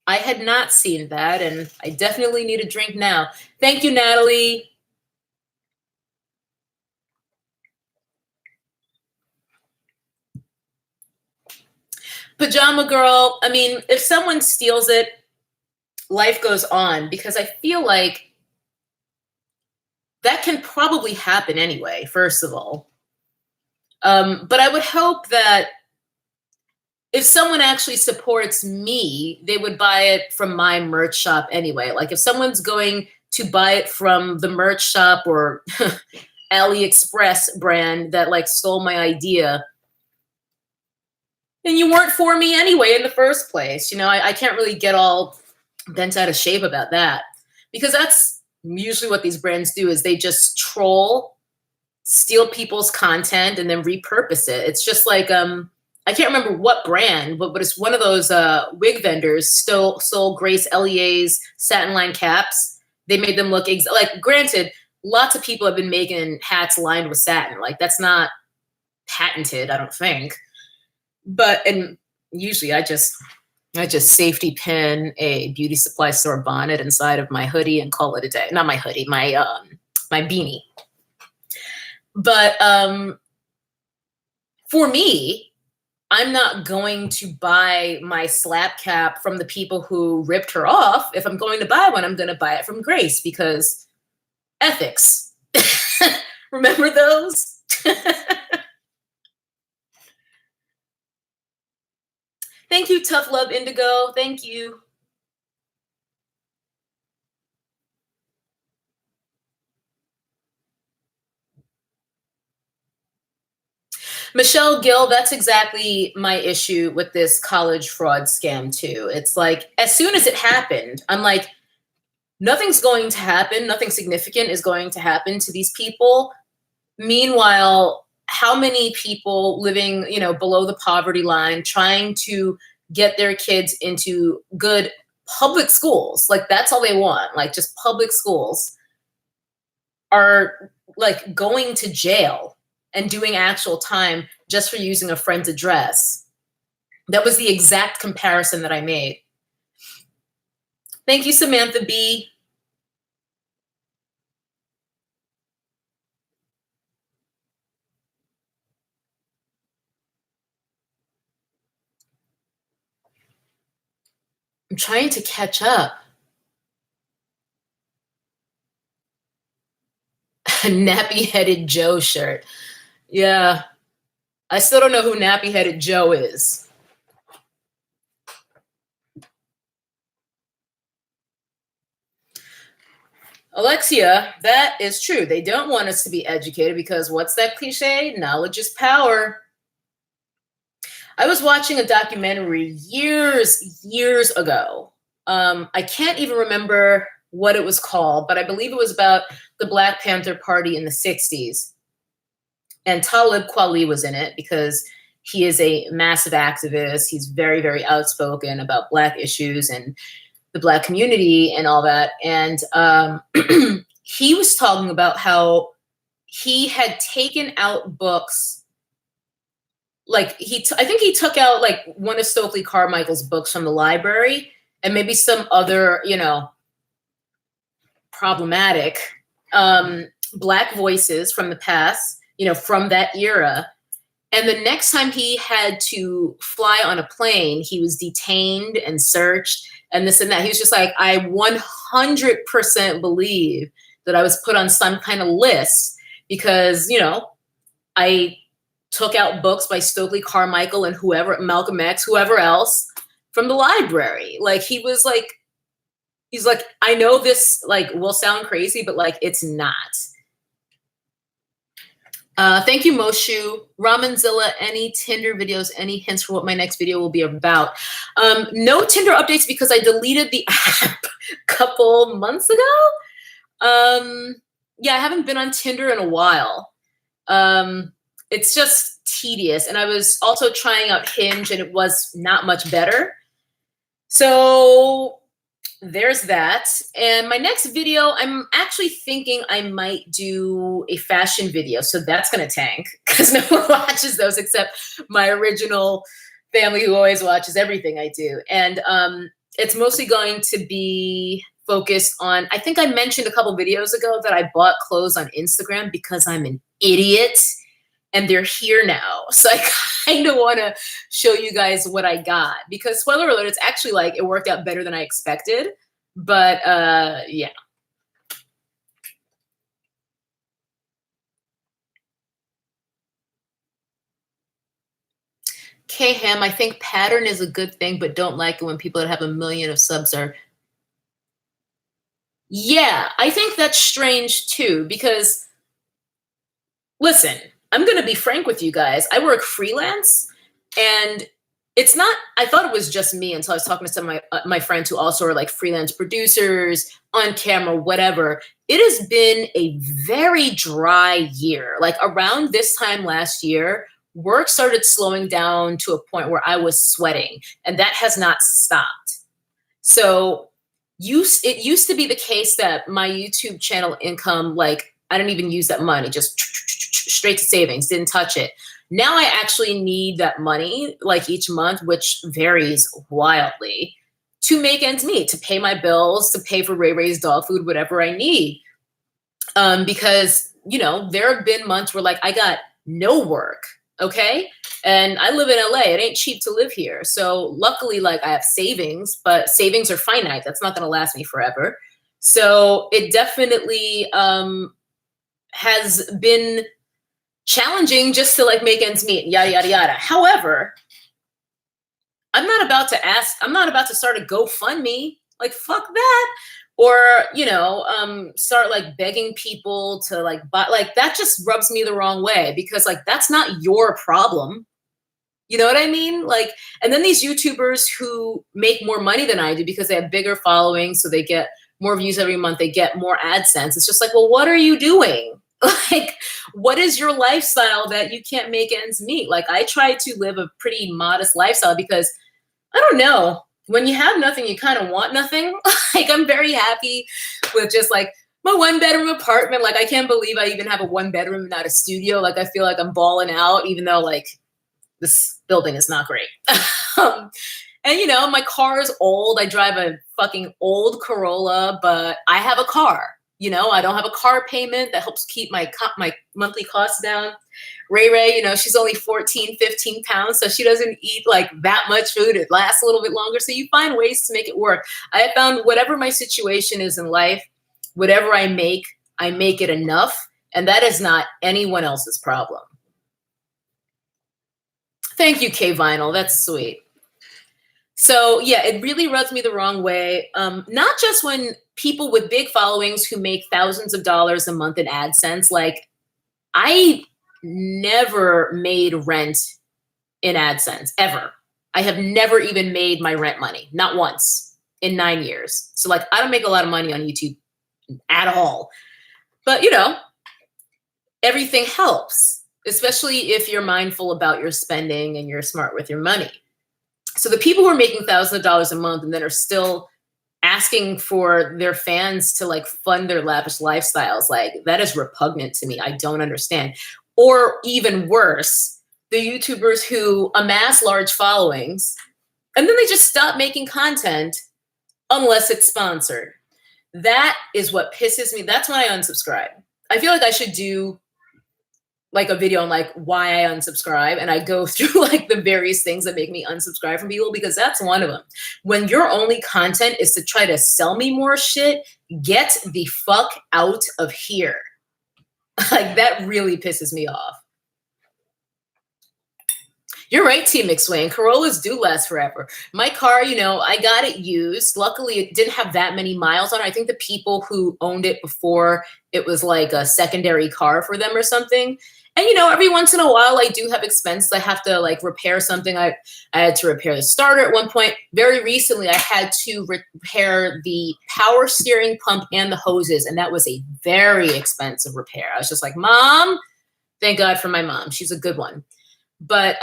Speaker 1: I had not seen that, and I definitely need a drink now. Thank you, Natalie. Pajama Girl, I mean, if someone steals it, life goes on, because I feel like that can probably happen anyway, first of all. But I would hope that if someone actually supports me, they would buy it from my merch shop anyway. Like if someone's going to buy it from the merch shop or AliExpress brand that like stole my idea, then you weren't for me anyway in the first place. You know, I can't really get all bent out of shape about that, because that's usually what these brands do, is they just troll, steal people's content, and then repurpose it. It's just like, I can't remember what brand, but it's one of those wig vendors stole Grace Ellier's satin line caps. They made them look like, granted, lots of people have been making hats lined with satin. Like that's not patented, I don't think. But, and usually I just safety pin a beauty supply store bonnet inside of my hoodie and call it a day. Not my hoodie, my beanie. But for me, I'm not going to buy my slap cap from the people who ripped her off. If I'm going to buy one, I'm going to buy it from Grace, because ethics. Remember those? Thank you, Tough Love Indigo. Thank you. Michelle Gill, that's exactly my issue with this college fraud scam too. It's like, as soon as it happened, I'm like, nothing's going to happen. Nothing significant is going to happen to these people. Meanwhile, how many people living, you know, below the poverty line, trying to get their kids into good public schools, like that's all they want, like just public schools, are like going to jail and doing actual time just for using a friend's address. That was the exact comparison that I made. Thank you, Samantha B. I'm trying to catch up. Nappy-headed Joe shirt. Yeah. I still don't know who Nappy-headed Joe is. Alexia, that is true. They don't want us to be educated because what's that cliche? Knowledge is power. I was watching a documentary years ago. I can't even remember what it was called, but I believe it was about the Black Panther Party in the 60s. And Talib Kweli was in it because he is a massive activist. He's very, very outspoken about Black issues and the Black community and all that. And he was talking about how he had taken out books. Like I think he took out like one of Stokely Carmichael's books from the library and maybe some other, you know, problematic Black voices from the past, you know, from that era. And the next time he had to fly on a plane, he was detained and searched and this and that. He was just like, I 100% believe that I was put on some kind of list because, you know, I took out books by Stokely Carmichael and whoever, Malcolm X, whoever else from the library. Like he was like, he's like, I know this like will sound crazy, but like it's not. Thank you, Moshu. Ramanzilla, any Tinder videos, any hints for what my next video will be about? No Tinder updates because I deleted the app a couple months ago. Yeah, I haven't been on Tinder in a while. It's just tedious. And I was also trying out Hinge and it was not much better. So there's that. And my next video, I'm actually thinking I might do a fashion video. So that's going to tank because no one watches those except my original family who always watches everything I do. And it's mostly going to be focused on, I think I mentioned a couple videos ago that I bought clothes on Instagram because I'm an idiot and they're here now. So I kind of want to show you guys what I got because spoiler alert, it's actually like it worked out better than I expected. But yeah. K-Ham, I think pattern is a good thing, but don't like it when people that have 1 million of subs are. Yeah, I think that's strange too, because listen, I'm going to be frank with you guys. I work freelance and it's not, I thought it was just me until I was talking to some of my friends who also are like freelance producers, on camera, whatever. It has been a very dry year. Like around this time last year, work started slowing down to a point where I was sweating and that has not stopped. So it used to be the case that my YouTube channel income, like I didn't even use that money, just straight to savings, didn't touch it. Now I actually need that money like each month, which varies wildly, to make ends meet, to pay my bills, to pay for Ray Ray's dog food, whatever I need. Because, you know, there have been months where like I got no work, okay? And I live in LA, it ain't cheap to live here. So luckily, like I have savings, but savings are finite. That's not gonna last me forever. So it definitely has been challenging just to like make ends meet, yada, yada, yada. However, I'm not about to start a GoFundMe. Like, fuck that. or, you know, start like begging people to like buy, like that just rubs me the wrong way, because like that's not your problem. You know what I mean? Like, and then these YouTubers who make more money than I do because they have bigger followings, so they get more views every month, they get more AdSense. It's just like, well, what are you doing? Like, what is your lifestyle that you can't make ends meet? Like, I try to live a pretty modest lifestyle because I don't know, when you have nothing, you kind of want nothing. Like, I'm very happy with just like my 1-bedroom apartment. Like, I can't believe I even have a 1-bedroom and not a studio. Like, I feel like I'm balling out, even though like this building is not great. And you know, my car is old. I drive a fucking old Corolla, but I have a car. You know, I don't have a car payment that helps keep my monthly costs down. Ray, you know, she's only 14, 15 pounds, so she doesn't eat like that much food. It lasts a little bit longer. So you find ways to make it work. I have found whatever my situation is in life, whatever I make it enough. And that is not anyone else's problem. Thank you, K Vinyl. That's sweet. So yeah, it really rubs me the wrong way. Not just when people with big followings who make thousands of dollars a month in AdSense, like I never made rent in AdSense, ever. I have never even made my rent money, not once in 9 years. So like, I don't make a lot of money on YouTube at all. But you know, everything helps, especially if you're mindful about your spending and you're smart with your money. So the people who are making thousands of dollars a month and then are still asking for their fans to like fund their lavish lifestyles, like that is repugnant to me. I don't understand. Or even worse, the YouTubers who amass large followings and then they just stop making content unless it's sponsored. That is what pisses me. That's when I unsubscribe. I feel like I should do like a video on like why I unsubscribe, and I go through like the various things that make me unsubscribe from people, because that's one of them. When your only content is to try to sell me more shit, get the fuck out of here. Like that really pisses me off. You're right, T. McSwain. Corollas do last forever. My car, you know, I got it used. Luckily, it didn't have that many miles on it. I think the people who owned it before, it was like a secondary car for them or something. And, you know, every once in a while, I do have expenses. I have to like repair something. I had to repair the starter at one point. Very recently, I had to repair the power steering pump and the hoses. And that was a very expensive repair. I was just like, Mom, thank God for my mom. She's a good one. But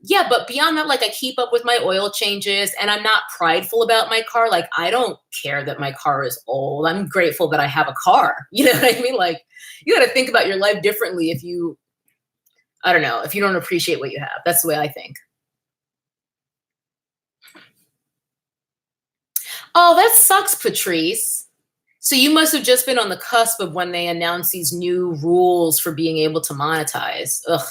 Speaker 1: yeah, but beyond that, like I keep up with my oil changes and I'm not prideful about my car. Like I don't care that my car is old. I'm grateful that I have a car. You know what I mean? Like you got to think about your life differently if you, I don't know, if you don't appreciate what you have. That's the way I think. Oh, that sucks, Patrice. So you must have just been on the cusp of when they announced these new rules for being able to monetize. Ugh.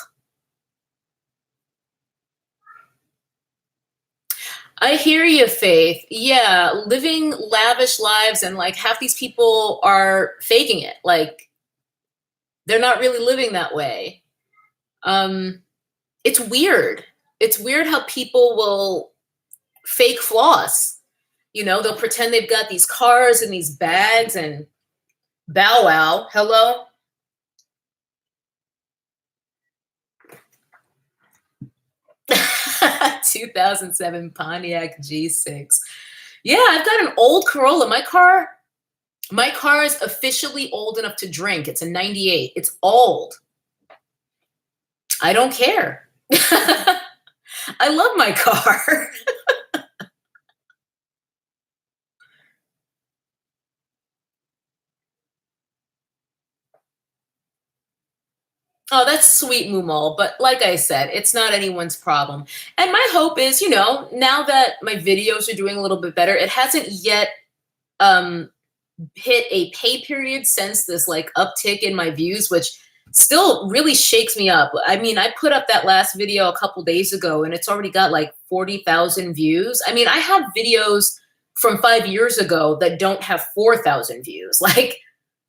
Speaker 1: I hear you, Faith. Yeah, living lavish lives, and like half these people are faking it. Like they're not really living that way. It's weird. It's weird how people will fake floss. You know, they'll pretend they've got these cars and these bags and bow wow. Hello? 2007 Pontiac G6. Yeah, I've got an old Corolla. My car is officially old enough to drink. It's a 98. It's old. I don't care. I love my car. Oh, that's sweet, Mumal. But like I said, it's not anyone's problem. And my hope is, you know, now that my videos are doing a little bit better, it hasn't yet hit a pay period since this like uptick in my views, which still really shakes me up. I mean, I put up that last video a couple days ago and it's already got like 40,000 views. I mean, I have videos from 5 years ago that don't have 4,000 views. Like,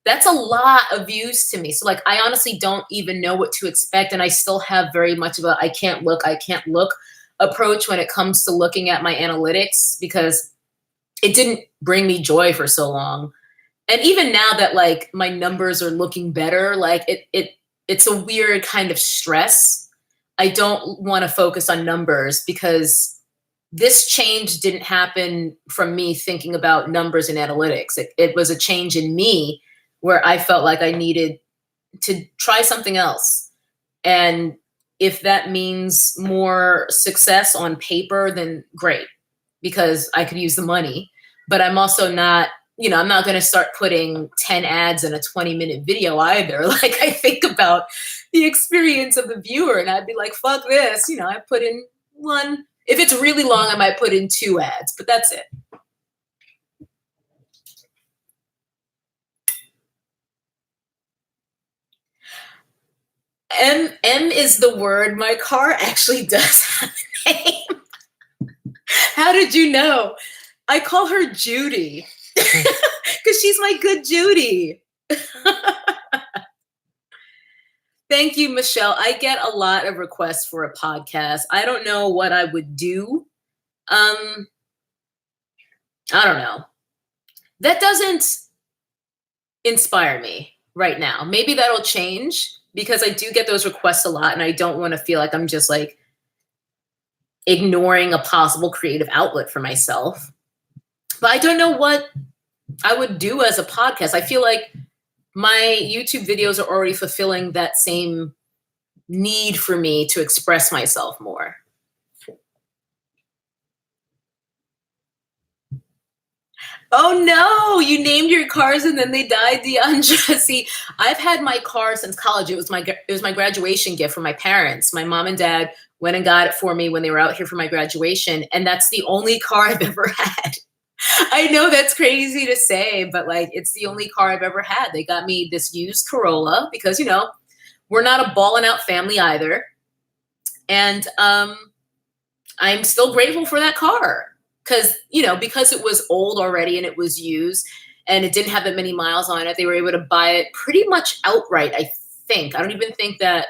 Speaker 1: that's a lot of views to me. So like, I honestly don't even know what to expect. And I still have very much of a, I can't look approach when it comes to looking at my analytics, because it didn't bring me joy for so long. And even now that like my numbers are looking better, like it's a weird kind of stress. I don't want to focus on numbers because this change didn't happen from me thinking about numbers and analytics. It was a change in me where I felt like I needed to try something else. And if that means more success on paper, then great, because I could use the money. But I'm also not, you know, I'm not going to start putting 10 ads in a 20-minute video either. Like, I think about the experience of the viewer and I'd be like, fuck this. You know, I put in one. If it's really long, I might put in 2 ads, but that's it. M is the word. My car actually does have a name. How did you know? I call her Judy because she's my good Judy. Thank you, Michelle. I get a lot of requests for a podcast. I don't know what I would do. I don't know. That doesn't inspire me right now. Maybe that'll change because I do get those requests a lot and I don't want to feel like I'm just like ignoring a possible creative outlet for myself. But I don't know what I would do as a podcast. I feel like my YouTube videos are already fulfilling that same need for me to express myself more. Oh no, you named your cars and then they died, Deandra. See, I've had my car since college. It was my graduation gift from my parents. My mom and dad went and got it for me when they were out here for my graduation, and that's the only car I've ever had. I know that's crazy to say, but like it's the only car I've ever had. They got me this used Corolla because, you know, we're not a balling out family either. And I'm still grateful for that car because, you know, because it was old already and it was used and it didn't have that many miles on it, they were able to buy it pretty much outright, I think. I don't even think that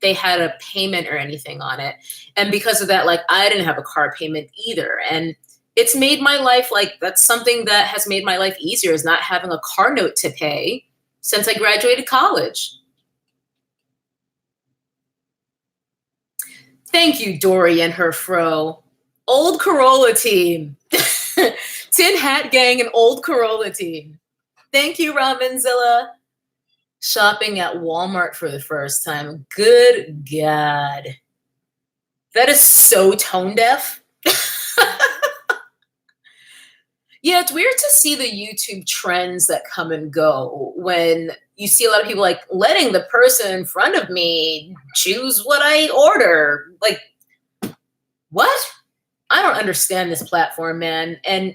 Speaker 1: they had a payment or anything on it. And because of that, like I didn't have a car payment either. And it's made my life, like that's something that has made my life easier, is not having a car note to pay since I graduated college. Thank you, Dory and her fro. Old Corolla team. Tin Hat Gang and Old Corolla team. Thank you, Ramendzilla. Shopping at Walmart for the first time. Good God. That is so tone deaf. Yeah, it's weird to see the YouTube trends that come and go when you see a lot of people like letting the person in front of me choose what I order. Like, what? I don't understand this platform, man. And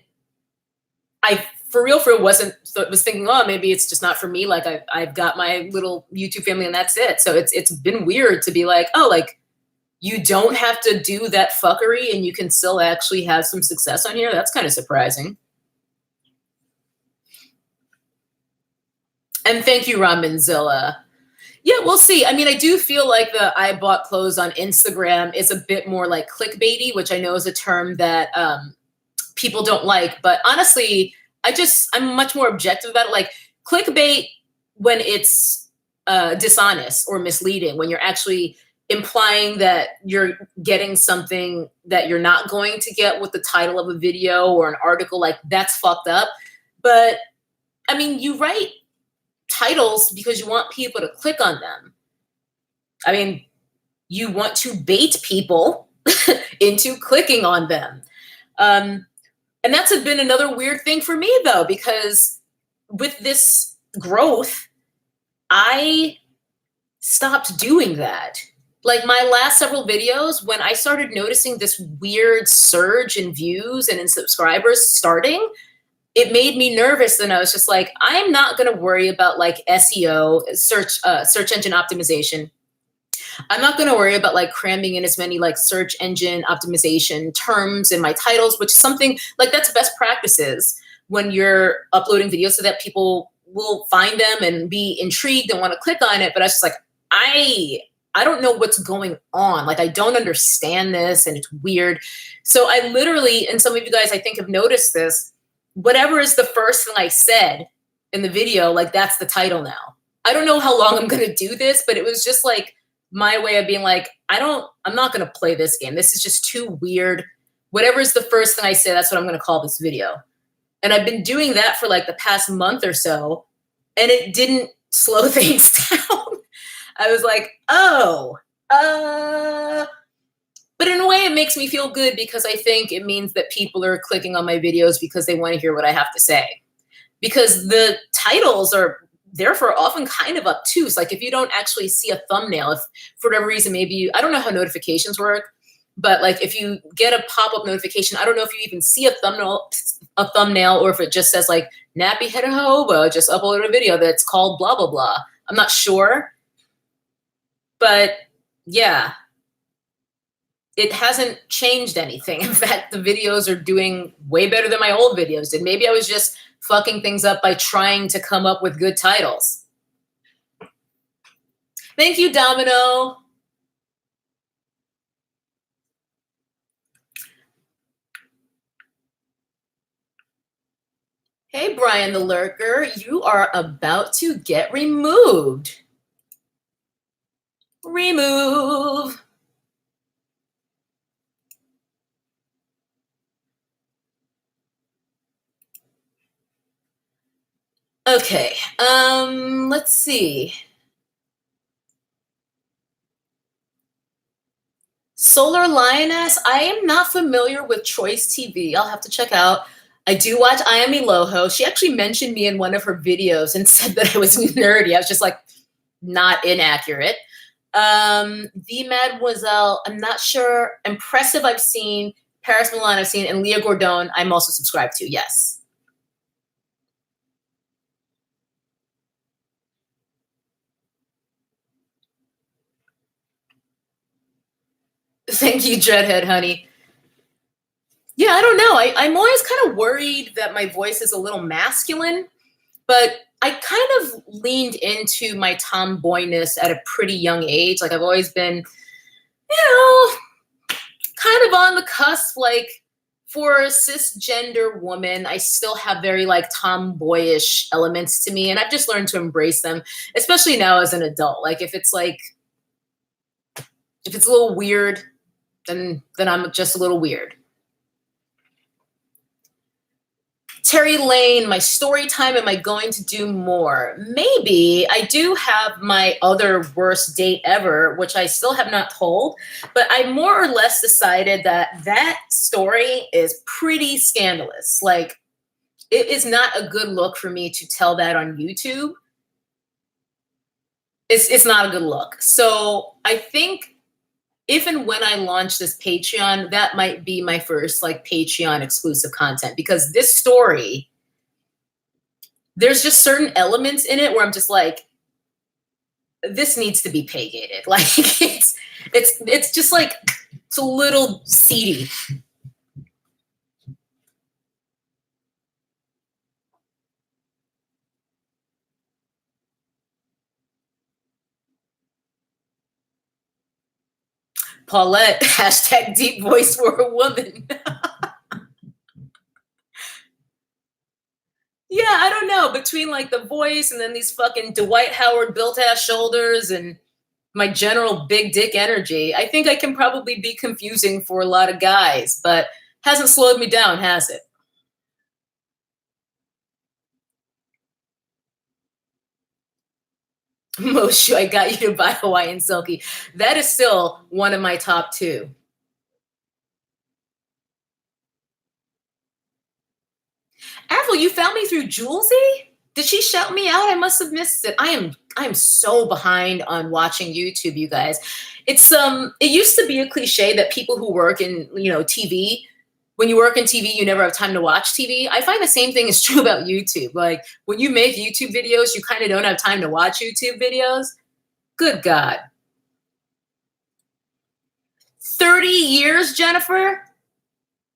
Speaker 1: I, for real, was thinking, oh, maybe it's just not for me. Like I've got my little YouTube family and that's it. So it's been weird to be like, oh, like you don't have to do that fuckery and you can still actually have some success on here. That's kind of surprising. And thank you, Ramendzilla. Yeah, we'll see. I mean, I do feel like the I bought clothes on Instagram is a bit more like clickbaity, which I know is a term that people don't like. But honestly, I'm much more objective about it. Like clickbait when it's dishonest or misleading, when you're actually implying that you're getting something that you're not going to get with the title of a video or an article, like that's fucked up. But I mean, you write titles because you want people to click on them. I mean, you want to bait people into clicking on them. And that's been another weird thing for me, though, because with this growth, I stopped doing that. Like my last several videos, when I started noticing this weird surge in views and in subscribers starting, it made me nervous. And I was just like, I'm not going to worry about like SEO, search engine optimization. I'm not going to worry about like cramming in as many like search engine optimization terms in my titles, which is something like that's best practices when you're uploading videos so that people will find them and be intrigued and want to click on it. But I was just like, I don't know what's going on. Like, I don't understand this and it's weird. So I literally, and some of you guys I think have noticed this, whatever is the first thing I said in the video, like that's the title now. I don't know how long I'm going to do this, but it was just like my way of being like, I'm not going to play this game. This is just too weird. Whatever is the first thing I say, that's what I'm going to call this video. And I've been doing that for like the past month or so, and it didn't slow things down. I was like, oh, but in a way it makes me feel good because I think it means that people are clicking on my videos because they want to hear what I have to say. Because the titles are therefore often kind of obtuse. Like if you don't actually see a thumbnail, if for whatever reason, maybe I don't know how notifications work, but like if you get a pop-up notification, I don't know if you even see a thumbnail or if it just says like Nappy Head Hobo just uploaded a video that's called blah, blah, blah. I'm not sure. But yeah, it hasn't changed anything. In fact, the videos are doing way better than my old videos did. Maybe I was just fucking things up by trying to come up with good titles. Thank you, Domino. Hey, Brian the Lurker, you are about to get removed. Remove. Okay, let's see. Solar Lioness, I am not familiar with Choice TV. I'll have to check out. I do watch I Am Eloho. She actually mentioned me in one of her videos and said that I was nerdy. I was just like, not inaccurate. The Mademoiselle, I'm not sure. Impressive, I've seen. Paris Milan, I've seen. And Leah Gordon, I'm also subscribed to, yes. Thank you, Dreadhead, honey. Yeah, I don't know. I'm always kind of worried that my voice is a little masculine, but I kind of leaned into my tomboyness at a pretty young age. Like I've always been, kind of on the cusp. Like for a cisgender woman, I still have very like tomboyish elements to me, and I've just learned to embrace them, especially now as an adult. Like if it's a little weird, then I'm just a little weird. Terry Lane, my story time, am I going to do more? Maybe. I do have my other worst date ever, which I still have not told, but I more or less decided that story is pretty scandalous. Like, it is not a good look for me to tell that on YouTube. It's not a good look. So I think if and when I launch this Patreon, that might be my first like Patreon exclusive content, because this story, there's just certain elements in it where I'm just like, this needs to be pay gated. Like it's just like, it's a little seedy. Paulette, hashtag deep voice for a woman. Yeah, I don't know. Between like the voice and then these fucking Dwight Howard built ass shoulders and my general big dick energy, I think I can probably be confusing for a lot of guys, but hasn't slowed me down, has it? Moshu, I got you to buy Hawaiian Silky. That is still one of my top two. Avril, you found me through Julesy? Did she shout me out? I must have missed it. I am so behind on watching YouTube, you guys. It's it used to be a cliche that people who work in, TV, when you work in TV, you never have time to watch TV. I find the same thing is true about YouTube. Like when you make YouTube videos, you kind of don't have time to watch YouTube videos. Good God. 30 years, Jennifer?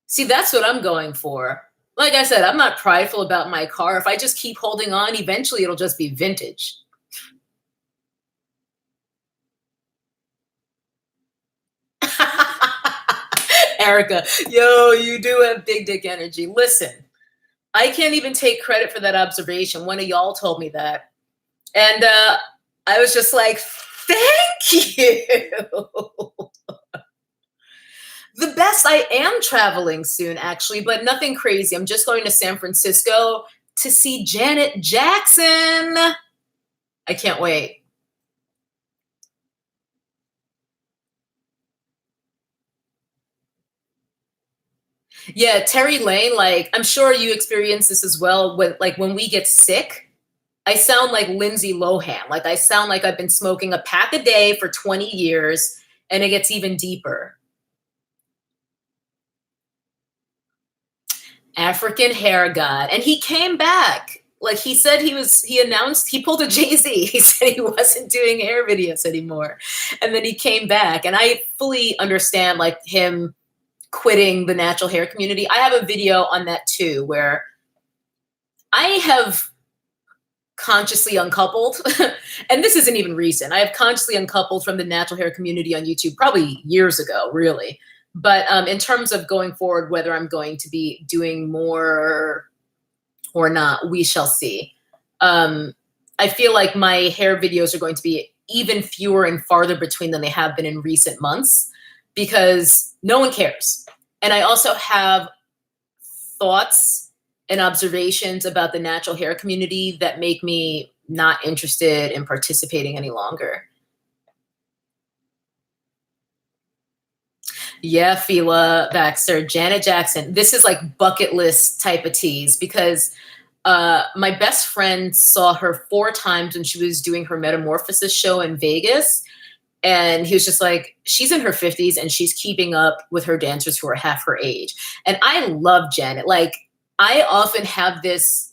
Speaker 1: See, that's what I'm going for. Like I said, I'm not prideful about my car. If I just keep holding on, eventually it'll just be vintage. Erica, yo, you do have big dick energy. Listen, I can't even take credit for that observation. One of y'all told me that. And I was just like, thank you. The best, I am traveling soon, actually, but nothing crazy. I'm just going to San Francisco to see Janet Jackson. I can't wait. Yeah, Terry Lane, like, I'm sure you experience this as well. When we get sick, I sound like Lindsay Lohan. Like, I sound like I've been smoking a pack a day for 20 years, and it gets even deeper. African hair god. And he came back. Like, he said he announced, he pulled a Jay-Z. He said he wasn't doing hair videos anymore. And then he came back. And I fully understand, like, him quitting the natural hair community. I have a video on that too, where I have consciously uncoupled. And this isn't even recent. I have consciously uncoupled from the natural hair community on YouTube probably years ago, really. But in terms of going forward, whether I'm going to be doing more or not, we shall see. I feel like my hair videos are going to be even fewer and farther between than they have been in recent months, because no one cares. And I also have thoughts and observations about the natural hair community that make me not interested in participating any longer. Yeah, Fila Baxter, Janet Jackson. This is like bucket list type of tease, because my best friend saw her 4 times when she was doing her Metamorphosis show in Vegas. And he was just like, she's in her 50s and she's keeping up with her dancers who are half her age. And I love Janet. Like, I often have this,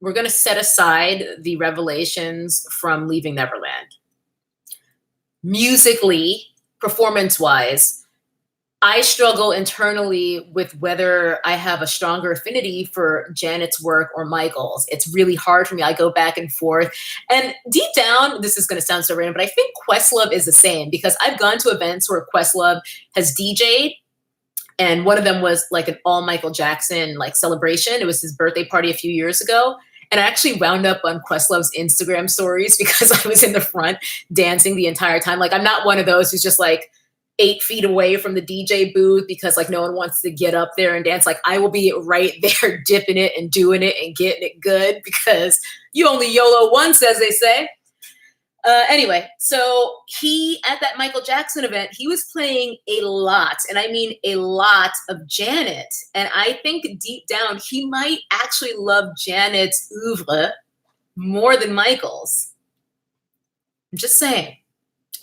Speaker 1: we're going to set aside the revelations from Leaving Neverland. Musically, performance-wise, I struggle internally with whether I have a stronger affinity for Janet's work or Michael's. It's really hard for me. I go back and forth. And deep down, this is going to sound so random, but I think Questlove is the same, because I've gone to events where Questlove has DJ'd, and one of them was like an all Michael Jackson like celebration. It was his birthday party a few years ago. And I actually wound up on Questlove's Instagram stories because I was in the front dancing the entire time. Like, I'm not one of those who's just like 8 feet away from the DJ booth because like no one wants to get up there and dance. Like, I will be right there dipping it and doing it and getting it good, because you only YOLO once, as they say. Anyway, so he, at that Michael Jackson event, he was playing a lot, and I mean a lot, of Janet. And I think deep down, he might actually love Janet's oeuvre more than Michael's. I'm just saying,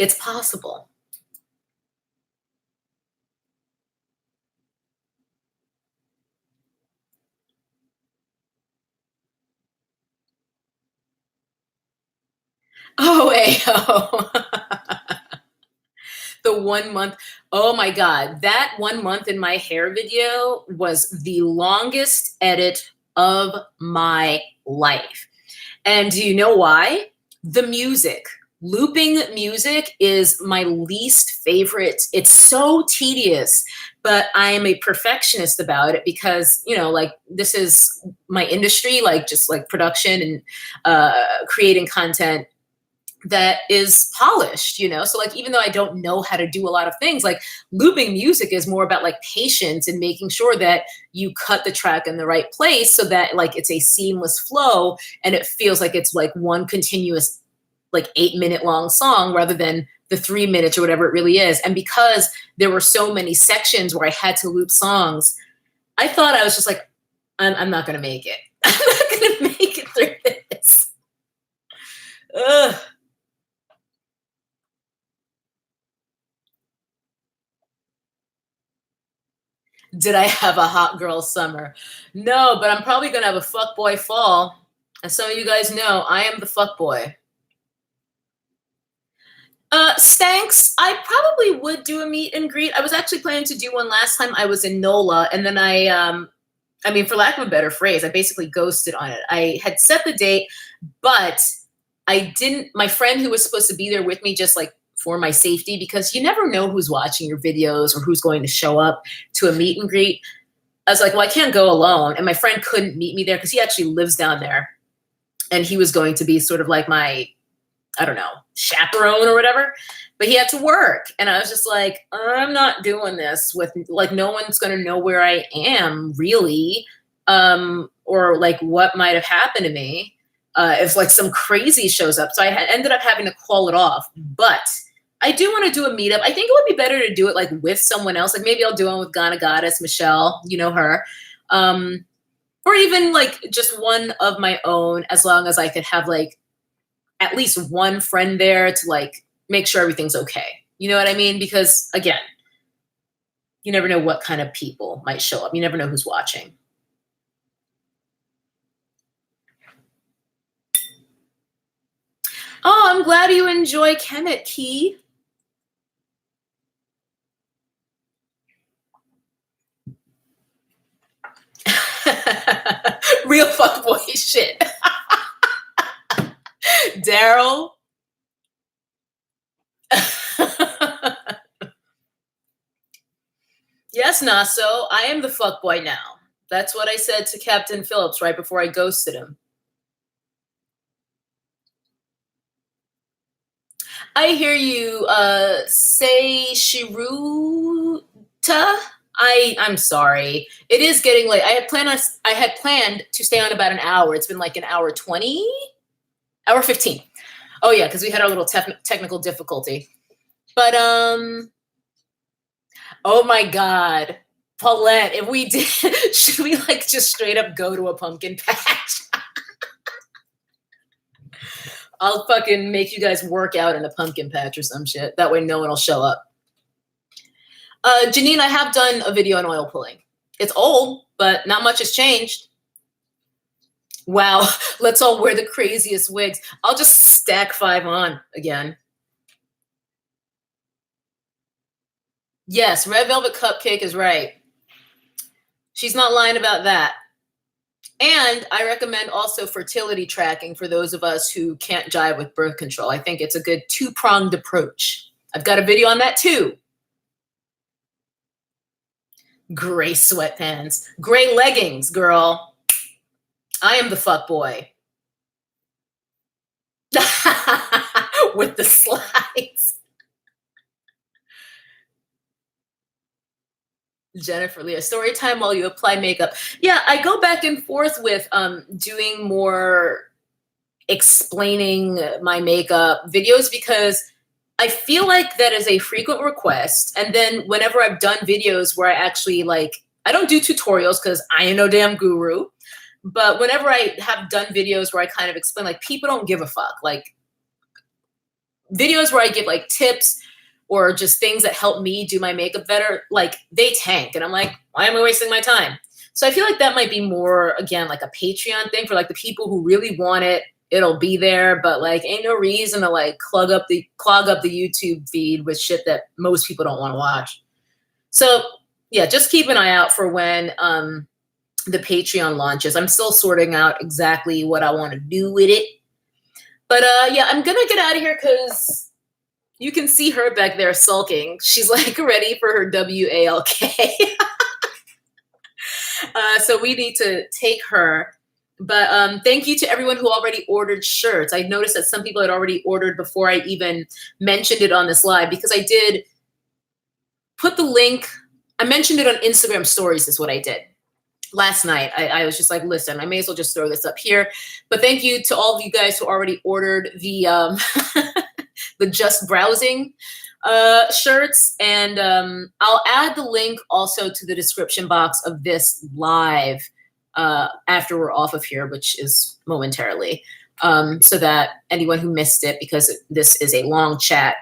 Speaker 1: it's possible. Oh, Ayo. The 1 month. Oh my God. That 1 month in my hair video was the longest edit of my life. And do you know why? The music. Looping music is my least favorite. It's so tedious, but I am a perfectionist about it because, you know, like, this is my industry, like just like production and creating content that is polished, you know? So like, even though I don't know how to do a lot of things, like looping music is more about like patience and making sure that you cut the track in the right place so that like it's a seamless flow and it feels like it's like one continuous like 8-minute long song rather than the 3 minutes or whatever it really is. And because there were so many sections where I had to loop songs, I thought I was just like, I'm not gonna make it. I'm not gonna make it through this. Ugh. Did I have a hot girl summer? No, but I'm probably gonna have a fuckboy fall. As some of you guys know, I am the fuckboy. Stanks, I probably would do a meet and greet. I was actually planning to do one last time I was in NOLA, and then I mean, for lack of a better phrase, I basically ghosted on it. I had set the date, but I didn't, my friend who was supposed to be there with me, just like for my safety, because you never know who's watching your videos or who's going to show up to a meet and greet. I was like, well, I can't go alone. And my friend couldn't meet me there because he actually lives down there. And he was going to be sort of like my, I don't know, chaperone or whatever. But he had to work. And I was just like, I'm not doing this with, like, no one's going to know where I am, really. Or like what might have happened to me if like some crazy shows up. So I ended up having to call it off. But I do want to do a meetup. I think it would be better to do it like with someone else. Like maybe I'll do one with Ghana Goddess, Michelle, you know her. Or even like just one of my own, as long as I could have like at least one friend there to like make sure everything's okay. You know what I mean? Because again, you never know what kind of people might show up. You never know who's watching. Oh, I'm glad you enjoy Kemet, Key. Real fuckboy shit. Daryl. Yes, Naso, I am the fuckboy now. That's what I said to Captain Phillips right before I ghosted him. I hear you say Shiruta. I'm sorry. It is getting late. I had planned to stay on about an hour. It's been like an hour 20, hour 15. Oh yeah, because we had our little technical difficulty. But oh my God, Paulette, if we did, should we like just straight up go to a pumpkin patch? I'll fucking make you guys work out in a pumpkin patch or some shit. That way no one will show up. Janine, I have done a video on oil pulling. It's old, but not much has changed. Wow, let's all wear the craziest wigs. I'll just stack 5 on again. Yes, Red Velvet Cupcake is right. She's not lying about that. And I recommend also fertility tracking for those of us who can't jive with birth control. I think it's a good 2-pronged approach. I've got a video on that too. Gray sweatpants, gray leggings, girl. I am the fuckboy. With the slides. Jennifer Leah, story time while you apply makeup. Yeah, I go back and forth with doing more explaining my makeup videos because I feel like that is a frequent request. And then whenever I've done videos where I actually like, I don't do tutorials because I ain't no damn guru. But whenever I have done videos where I kind of explain, like people don't give a fuck. Like videos where I give like tips or just things that help me do my makeup better, like they tank. And I'm like, why am I wasting my time? So I feel like that might be more, again, like a Patreon thing for like the people who really want it. It'll be there, but like ain't no reason to like clog up the YouTube feed with shit that most people don't want to watch. So yeah, just keep an eye out for when the Patreon launches. I'm still sorting out exactly what I want to do with it. But yeah, I'm gonna get out of here because you can see her back there sulking. She's like ready for her WALK. So we need to take her. But thank you to everyone who already ordered shirts. I noticed that some people had already ordered before I even mentioned it on this live because I did put the link. I mentioned it on Instagram stories is what I did. Last night, I was just like, listen, I may as well just throw this up here. But thank you to all of you guys who already ordered the the Just Browsing shirts. And I'll add the link also to the description box of this live after we're off of here, which is momentarily, so that anyone who missed it, because this is a long chat,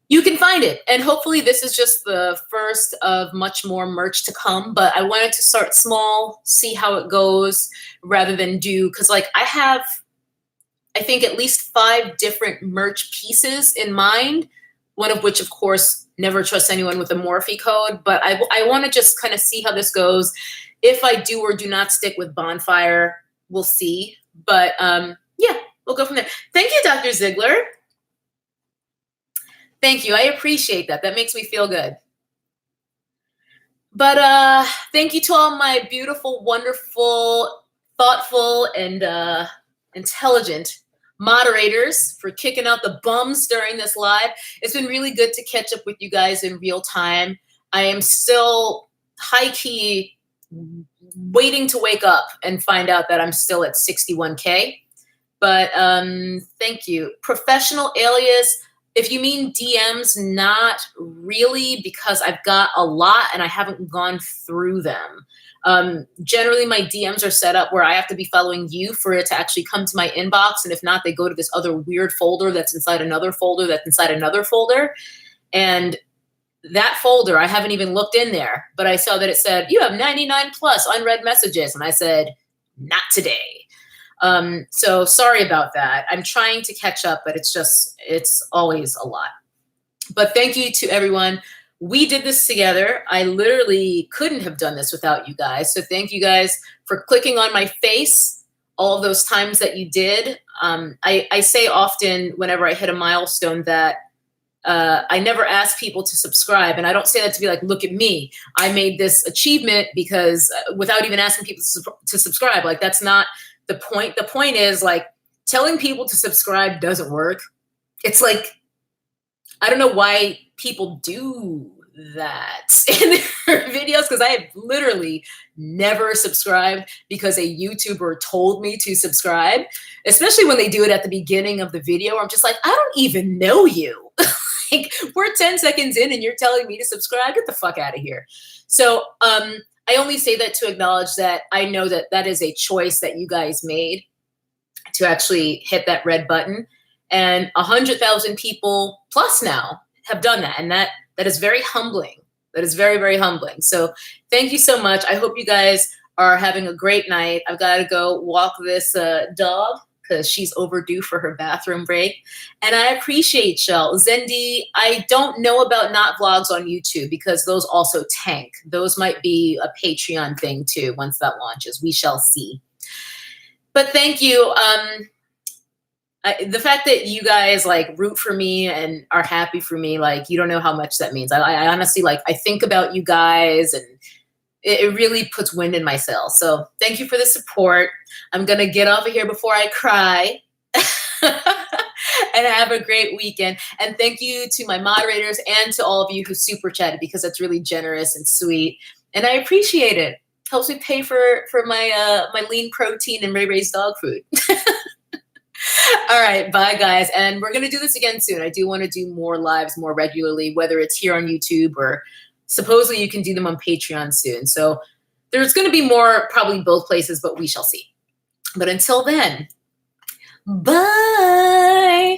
Speaker 1: you can find it. And hopefully this is just the first of much more merch to come. But I wanted to start small, see how it goes, rather than do, because like I have, I think at least 5 different merch pieces in mind, one of which, of course, never trust anyone with a Morphe code. But I want to just kind of see how this goes. If I do or do not stick with Bonfire, we'll see. But yeah, we'll go from there. Thank you, Dr. Ziegler. Thank you. I appreciate that. That makes me feel good. But thank you to all my beautiful, wonderful, thoughtful, and intelligent moderators for kicking out the bums during this live. It's been really good to catch up with you guys in real time. I am still high-key waiting to wake up and find out that I'm still at 61K. But thank you. Professional alias, if you mean DMs, not really, because I've got a lot and I haven't gone through them. Generally, my DMs are set up where I have to be following you for it to actually come to my inbox. And if not, they go to this other weird folder that's inside another folder that's inside another folder. And that folder, I haven't even looked in there, but I saw that it said, you have 99 plus unread messages. And I said, not today. So sorry about that. I'm trying to catch up, but it's always a lot. But thank you to everyone. We did this together. I literally couldn't have done this without you guys. So thank you guys for clicking on my face all of those times that you did. I say often whenever I hit a milestone that I never ask people to subscribe. And I don't say that to be like, look at me. I made this achievement because without even asking people to subscribe, like that's not the point. The point is like telling people to subscribe doesn't work. It's like, I don't know why people do that in their videos, because I have literally never subscribed because a YouTuber told me to subscribe, especially when they do it at the beginning of the video. I'm just like, I don't even know you. Like, we're 10 seconds in and you're telling me to subscribe? Get the fuck out of here. So I only say that to acknowledge that I know that that is a choice that you guys made to actually hit that red button. And 100,000 people plus now have done that. And that is very humbling. That is very, very humbling. So thank you so much. I hope you guys are having a great night. I've got to go walk this dog because she's overdue for her bathroom break. And I appreciate y'all. Zendi, I don't know about not vlogs on YouTube because those also tank. Those might be a Patreon thing too once that launches. We shall see. But thank you. The fact that you guys like root for me and are happy for me, like you don't know how much that means. I honestly, like, I think about you guys and it really puts wind in my sails. So thank you for the support. I'm going to get off of here before I cry. And have a great weekend. And thank you to my moderators and to all of you who super chatted, because that's really generous and sweet. And I appreciate it. Helps me pay for my my lean protein and Ray Ray's dog food. All right, bye guys. And we're going to do this again soon. I do want to do more lives more regularly, whether it's here on YouTube or supposedly you can do them on Patreon soon. So there's going to be more, probably both places, but we shall see. But until then, bye.